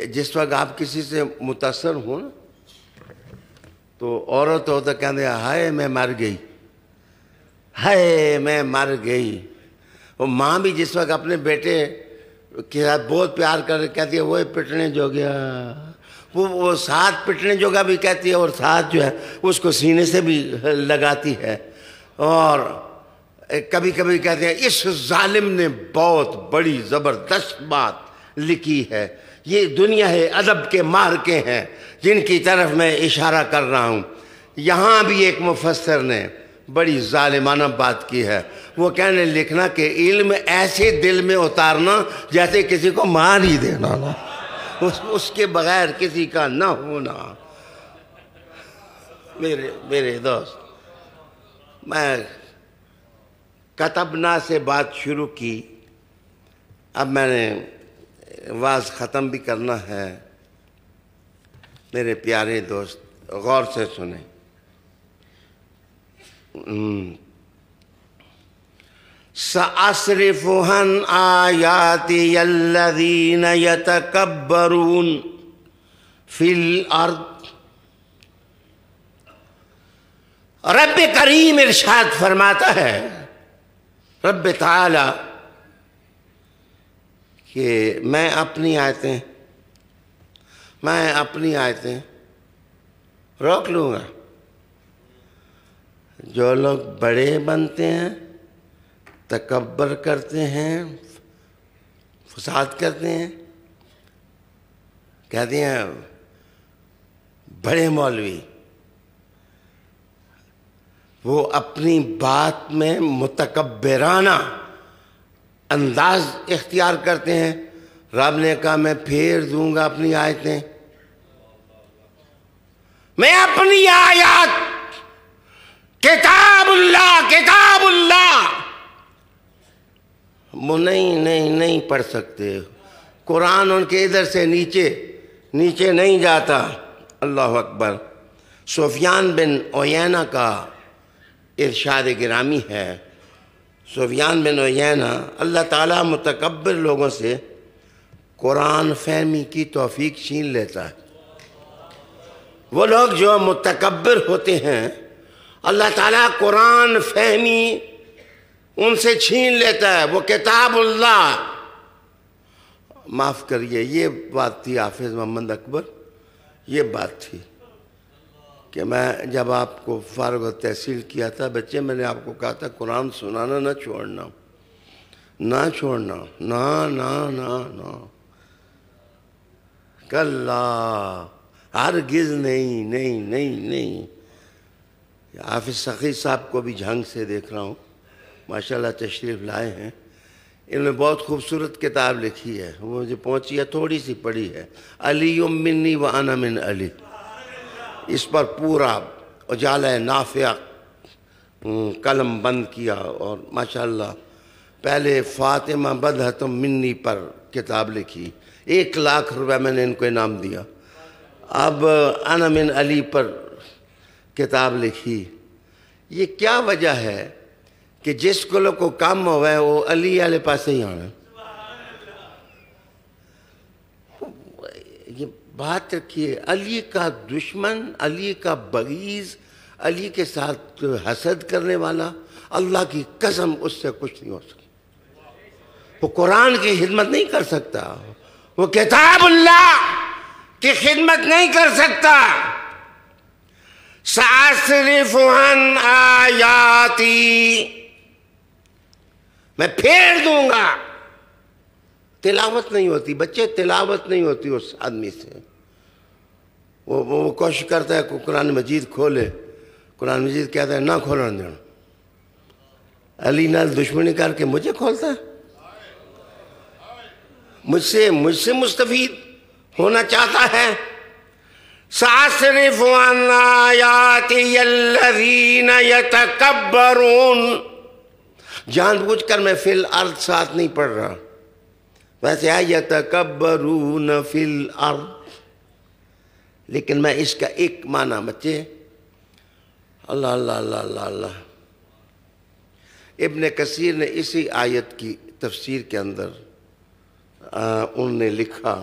جس وقت آپ کسی سے متاثر ہوں نا، تو عورت ہو تو کہتے ہیں ہائے میں مر گئی، ہائے میں مر گئی۔ اور ماں بھی جس وقت اپنے بیٹے کے ساتھ بہت پیار کر کہتی ہے وہ پٹنے جو گیا، وہ ساتھ پٹنے جوگا بھی کہتی ہے، اور ساتھ جو ہے اس کو سینے سے بھی لگاتی ہے. اور کبھی کبھی کہتے ہیں اس ظالم نے بہت بڑی زبردست بات لکھی ہے. یہ دنیا ہے ادب کے مارکے ہیں جن کی طرف میں اشارہ کر رہا ہوں. یہاں بھی ایک مفسر نے بڑی ظالمانہ بات کی ہے. وہ کہنے لکھنا کہ علم ایسے دل میں اتارنا جیسے کسی کو مار ہی دینا نا، اس کے بغیر کسی کا نہ ہونا. میرے دوست، میں کتبنا سے بات شروع کی، اب میں نے واز ختم بھی کرنا ہے. میرے پیارے دوست غور سے سنیں. سأصرف عن آیاتی الذین یتکبرون فی الارض. رب کریم ارشاد فرماتا ہے، رب تعالی، کہ میں اپنی آیتیں روک لوں گا. جو لوگ بڑے بنتے ہیں، تکبر کرتے ہیں، فساد کرتے ہیں، کہتے ہیں بڑے مولوی، وہ اپنی بات میں متکبرانہ انداز اختیار کرتے ہیں. رب نے کہا میں پھیر دوں گا اپنی آیتیں. میں اپنی آیات کتاب اللہ وہ نہیں پڑھ سکتے. قرآن ان کے ادھر سے نیچے نہیں جاتا. اللہ اکبر. سفیان بن عیینہ کا ارشاد گرامی ہے. سفیان بن عیینہ، اللہ تعالیٰ متکبر لوگوں سے قرآن فہمی کی توفیق چھین لیتا ہے. وہ لوگ جو متکبر ہوتے ہیں، اللہ تعالیٰ قرآن فہمی ان سے چھین لیتا ہے. وہ کتاب اللہ. معاف کریے، یہ بات تھی حافظ محمد اکبر، یہ بات تھی کہ میں جب آپ کو فارغ التحصیل کیا تھا بچے، میں نے آپ کو کہا تھا قرآن سنانا نہ چھوڑنا، نہ کلا، ہرگز نہیں. حافظ سخی صاحب کو بھی جھنگ سے دیکھ رہا ہوں، ماشاءاللہ تشریف لائے ہیں. انہوں نے بہت خوبصورت کتاب لکھی ہے، وہ مجھے پہنچی ہے، تھوڑی سی پڑھی ہے، علی منی و انا من علی. اس پر پورا اجالہ نافع قلم بند کیا، اور ماشاءاللہ پہلے فاطمہ بدہتم منی پر کتاب لکھی. 1,00,000 روپے میں نے ان کو انعام دیا. اب انا من علی پر کتاب لکھی. یہ کیا وجہ ہے کہ جس کو کام ہوا ہے وہ علی والے پاس ہی آنا. یہ بات رکھیے، علی کا دشمن، علی کا بغیض، علی کے ساتھ حسد کرنے والا، اللہ کی قسم اس سے کچھ نہیں ہو سکتا. وہ قرآن کی خدمت نہیں کر سکتا، وہ کتاب اللہ کی خدمت نہیں کر سکتا. سأصرف عن آیاتی، میں پھیر دوں گا. تلاوت نہیں ہوتی بچے، تلاوت نہیں ہوتی اس آدمی سے. وہ کوشش کرتا ہے کہ قرآن مجید کھولے، قرآن مجید کہتا ہے نہ کھولنا دینا. علی نال دشمنی کر کے مجھے کھولتا ہے، مجھ سے مستفید ہونا چاہتا ہے. سأصرف عن آیاتی الذین یتکبرون. جان بوجھ کر میں فی الارض ساتھ نہیں پڑھ رہا، ویسے یتکبرون فی الارض، لیکن میں اس کا ایک معنی بچے، اللہ اللہ اللہ اللہ اللہ. ابن کثیر نے اسی آیت کی تفسیر کے اندر انہوں نے لکھا،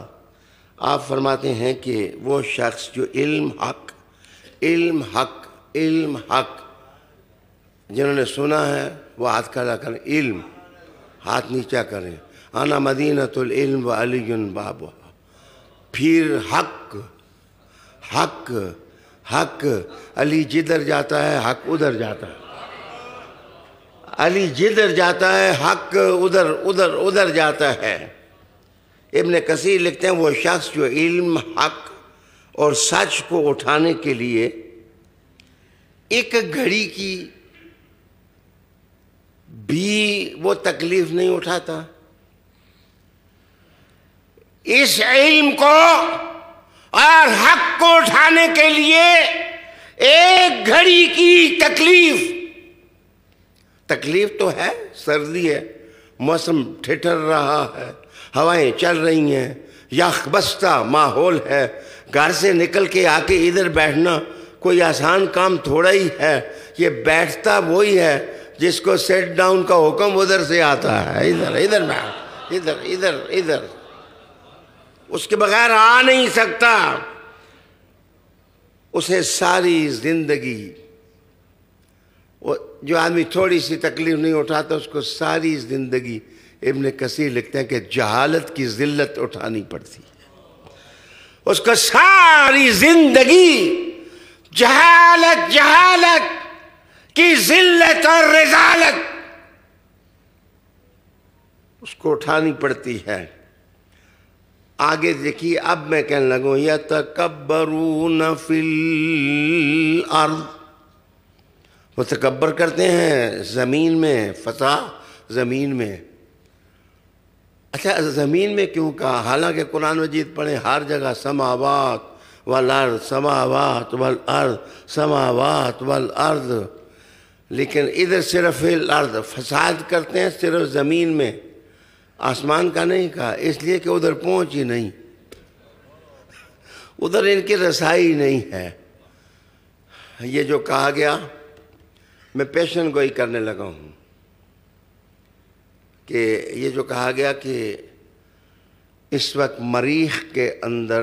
آپ فرماتے ہیں کہ وہ شخص جو علم حق جنہوں نے سنا ہے وہ ہاتھ کھڑا کریں، علم، ہاتھ نیچا کریں. انا مدینۃ العلم و علی بابها۔ پھر حق حق حق، علی جدھر جاتا ہے حق ادھر جاتا ہے، علی جدھر جاتا ہے حق ادھر ادھر ادھر جاتا ہے۔ ابن کثیر لکھتے ہیں وہ شخص جو علم، حق اور سچ کو اٹھانے کے لیے ایک گھڑی کی بھی وہ تکلیف نہیں اٹھاتا، اس علم کو اور حق کو اٹھانے کے لیے ایک گھڑی کی تکلیف تو ہے، سردی ہے، موسم ٹھٹر رہا ہے، ہوائیں چل رہی ہیں، یخ بستہ ماحول ہے، گھر سے نکل کے آ کے ادھر بیٹھنا کوئی آسان کام تھوڑا ہی ہے۔ یہ بیٹھتا وہی ہے جس کو سیٹ ڈاؤن کا حکم ادھر سے آتا ہے، ادھر ادھر بیٹھ، ادھر ادھر ادھر، اس کے بغیر آ نہیں سکتا۔ اسے ساری زندگی، جو آدمی تھوڑی سی تکلیف نہیں اٹھاتا اس کو ساری زندگی، ابن کثیر لکھتے ہیں کہ جہالت کی ذلت اٹھانی پڑتی ہے، اس کو ساری زندگی جہالت کی ذلت اور رذالت اس کو اٹھانی پڑتی ہے۔ آگے دیکھیے، اب میں کہنے لگوں یتکبرون فی الارض، وہ تکبر کرتے ہیں زمین میں، فساد زمین میں۔ اچھا، زمین میں کیوں کہا؟ حالانکہ قرآن مجید پڑھیں ہر جگہ سماوات والارض، سماوات والارض، سماوات والارض، لیکن ادھر صرف الارض، فساد کرتے ہیں صرف زمین میں، آسمان کا نہیں کہا، اس لیے کہ ادھر پہنچ ہی نہیں، ادھر ان کی رسائی نہیں ہے۔ یہ جو کہا گیا، میں پیشن گوئی کرنے لگا ہوں کہ یہ جو کہا گیا کہ اس وقت مریخ کے اندر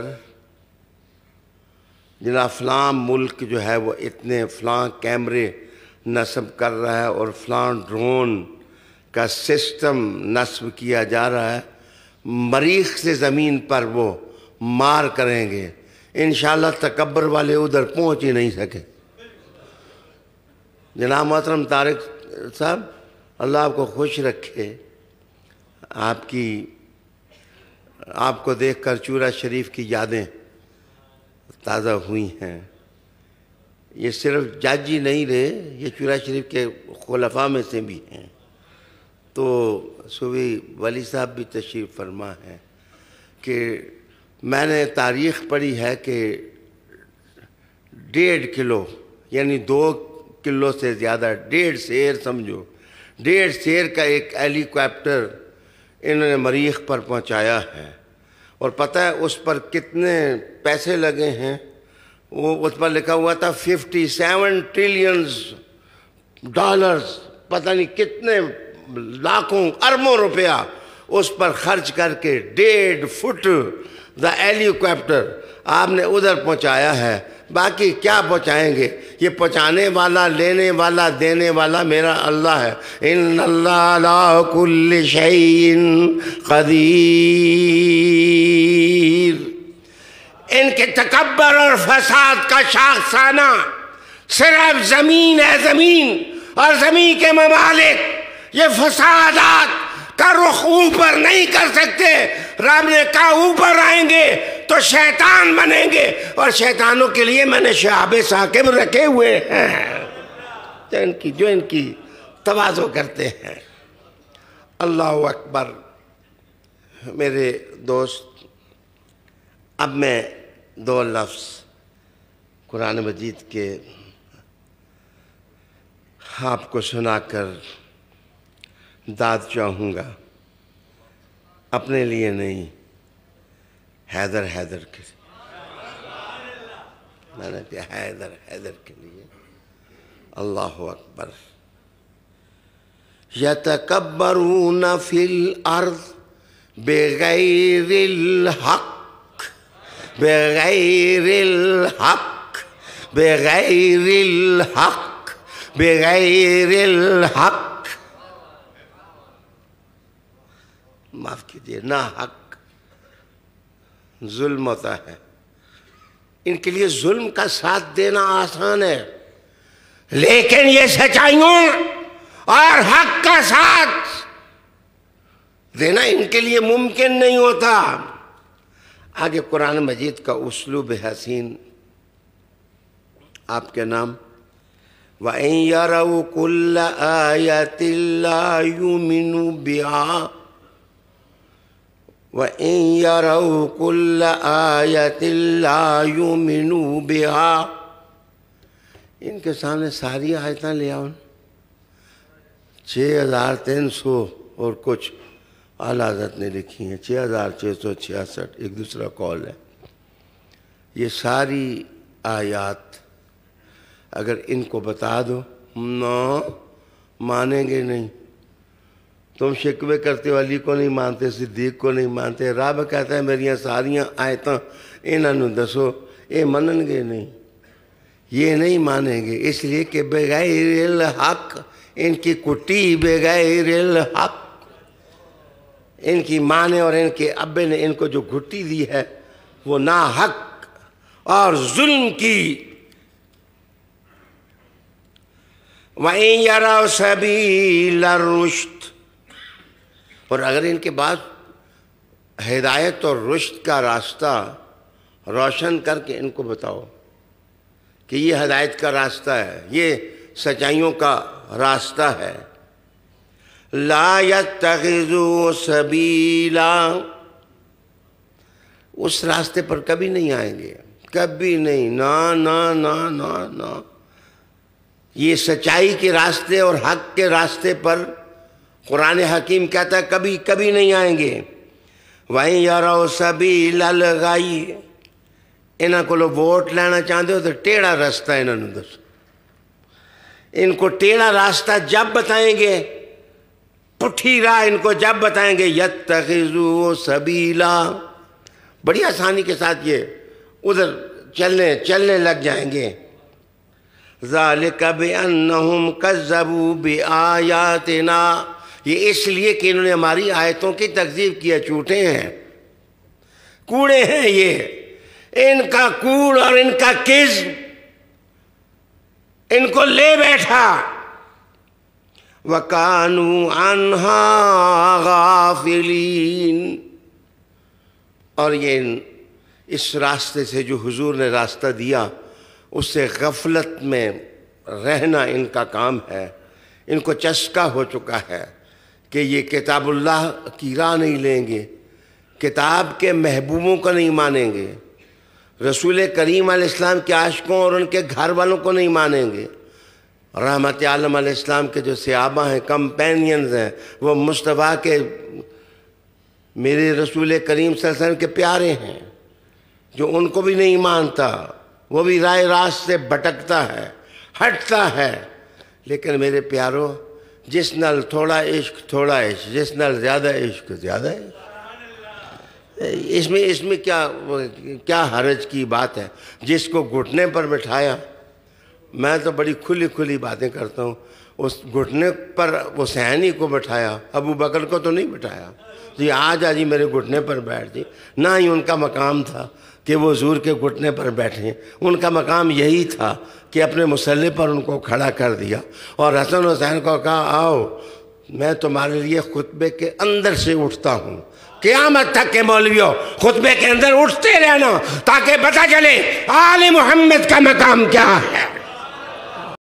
جناب فلاں ملک جو ہے وہ اتنے فلاں کیمرے نصب کر رہا ہے اور فلاں ڈرون کا سسٹم نصب کیا جا رہا ہے، مریخ سے زمین پر وہ مار کریں گے، انشاءاللہ تکبر والے ادھر پہنچ ہی نہیں سکے۔ جناب محترم طارق صاحب، اللہ آپ کو خوش رکھے، آپ کو دیکھ کر چورا شریف کی یادیں تازہ ہوئی ہیں۔ یہ صرف جج ہی نہیں رہے، یہ چورا شریف کے خلفاء میں سے بھی ہیں۔ تو صوفی ولی صاحب بھی تشریف فرما ہے کہ میں نے تاریخ پڑھی ہے کہ 1.5 کلو یعنی 2 کلو سے زیادہ، 1.5 سیر سمجھو، 1.5 سیر کا ایک ہیلی کاپٹر انہوں نے مریخ پر پہنچایا ہے، اور پتہ ہے اس پر کتنے پیسے لگے ہیں؟ وہ اس پر لکھا ہوا تھا 57 ٹریلین ڈالرز، پتہ نہیں کتنے لاکھوں اربوں روپیہ اس پر خرچ کر کے 1.5 فٹ دا ہیلی کاپٹر آپ نے ادھر پہنچایا ہے۔ باقی کیا پہنچائیں گے؟ یہ پہنچانے والا، لینے والا، دینے والا میرا اللہ ہے۔ ان اللہ علی کل شیء قدیر۔ ان کے تکبر اور فساد کا شاخسانہ صرف زمین ہے، زمین اور زمین کے ممالک یہ فسادات کا رخ اوپر نہیں کر سکتے۔ رب نے کہا اوپر آئیں گے تو شیطان بنیں گے، اور شیطانوں کے لیے میں نے شعب ثاقب رکھے ہوئے ہیں جو ان کی تواضع کرتے ہیں۔ اللہ اکبر۔ میرے دوست، اب میں 2 لفظ قرآن مجید کے آپ کو سنا کر داد چاہوں گا، اپنے لیے نہیں، حیدر کے لیے، میں نے کہا حیدر کے لیے۔ اللہ اکبر۔ یتکبرون فی الارض بغیر الحق، بغیر الحق، بغیر الحق، بغیر الحق۔ معاف کیجیے، ناحق ظلم ہوتا ہے۔ ان کے لیے ظلم کا ساتھ دینا آسان ہے، لیکن یہ سچائیوں اور حق کا ساتھ دینا ان کے لیے ممکن نہیں ہوتا۔ آگے قرآن مجید کا اسلوب حسین آپ کے نام، وَإِن يَرَوْا كُلَّ آيَةٍ لَا يُؤْمِنُوا بِهَا وَإِن يَرَوْا كُلَّ آيَةٍ لَا يُؤْمِنُوا بِهَا۔ ان کے سامنے ساری آیتیں لے آؤ، 6300 اور کچھ اعلیٰ حضرت نے لکھی ہیں، 6666 ایک دوسرا قول ہے۔ یہ ساری آیات اگر ان کو بتا دو، نہ مانیں گے نہیں۔ تم شکوے کرتے ہو علی کو نہیں مانتے، صدیق کو نہیں مانتے، رب کہتا ہے میری ساریاں آیتاں انہوں دسو، یہ منن گے نہیں، یہ نہیں مانیں گے، اس لیے کہ بغیر الحق ان کی کٹی، بغیر الحق ان کی ماں نے اور ان کے ابے نے ان کو جو گھٹی دی ہے وہ ناحق اور ظلم کی۔ وَإِن يَرَوْا سَبِيلَ الرُّشْدِ، اور اگر ان کے بعد ہدایت اور رشد کا راستہ روشن کر کے ان کو بتاؤ کہ یہ ہدایت کا راستہ ہے، یہ سچائیوں کا راستہ ہے، لا يتخذوا سبیلا، اس راستے پر کبھی نہیں آئیں گے، کبھی نہیں، نہ۔ یہ سچائی کے راستے اور حق کے راستے پر قرآن حکیم کہتا ہے کبھی نہیں آئیں گے۔ وَإِن يَرَوْا سَبِيلَ الْغَيِّ، انہاں کو لوگ ووٹ لینا چاہتے ہو تو ٹیڑھا راستہ انہوں نے دسو، ان کو ٹیڑھا راستہ جب بتائیں گے، پٹھی راہ ان کو جب بتائیں گے، یتخذوا سبیلا، بڑی آسانی کے ساتھ یہ ادھر چلنے لگ جائیں گے۔ ذَلِكَ بِأَنَّهُمْ كَذَّبُوا بِآيَاتِنَا، یہ اس لیے کہ انہوں نے ہماری آیتوں کی تکذیب کیا، جھوٹے ہیں، کوڑے ہیں، یہ ان کا کوڑ اور ان کا کذب ان کو لے بیٹھا۔ وَكَانُوا عَنْهَا غَافِلِينَ، اور یہ اس راستے سے جو حضور نے راستہ دیا اس سے غفلت میں رہنا ان کا کام ہے۔ ان کو چسکا ہو چکا ہے کہ یہ کتاب اللہ کی راہ نہیں لیں گے، کتاب کے محبوبوں کو نہیں مانیں گے، رسول کریم علیہ السلام کے عاشقوں اور ان کے گھر والوں کو نہیں مانیں گے، رحمت عالم علیہ السلام کے جو صحابہ ہیں، کمپینینز ہیں، وہ مصطفیٰ کے میرے رسول کریم صلی اللہ علیہ وسلم کے پیارے ہیں، جو ان کو بھی نہیں مانتا، وہ بھی رائے راست سے بھٹکتا ہے، ہٹتا ہے۔ لیکن میرے پیارو، جس نال تھوڑا عشق تھوڑا عشق، جس نال زیادہ عشق زیادہ عشق، اس میں کیا حرج کی بات ہے؟ جس کو گھٹنے پر بٹھایا، میں تو بڑی کھلی باتیں کرتا ہوں، اس گھٹنے پر حسینی کو بٹھایا، ابو بکر کو تو نہیں بٹھایا، جی آجا جی میرے گھٹنے پر بیٹھ جی، نہ ہی ان کا مقام تھا کہ وہ حضور کے گھٹنے پر بیٹھیں، ان کا مقام یہی تھا کہ اپنے مصلی پر ان کو کھڑا کر دیا اور حسن حسین کو کہا آؤ میں تمہارے لیے خطبے کے اندر سے اٹھتا ہوں، قیامت تک کے مولویوں خطبے کے اندر اٹھتے رہنا تاکہ پتہ چلے آل محمد کا مقام کیا ہے۔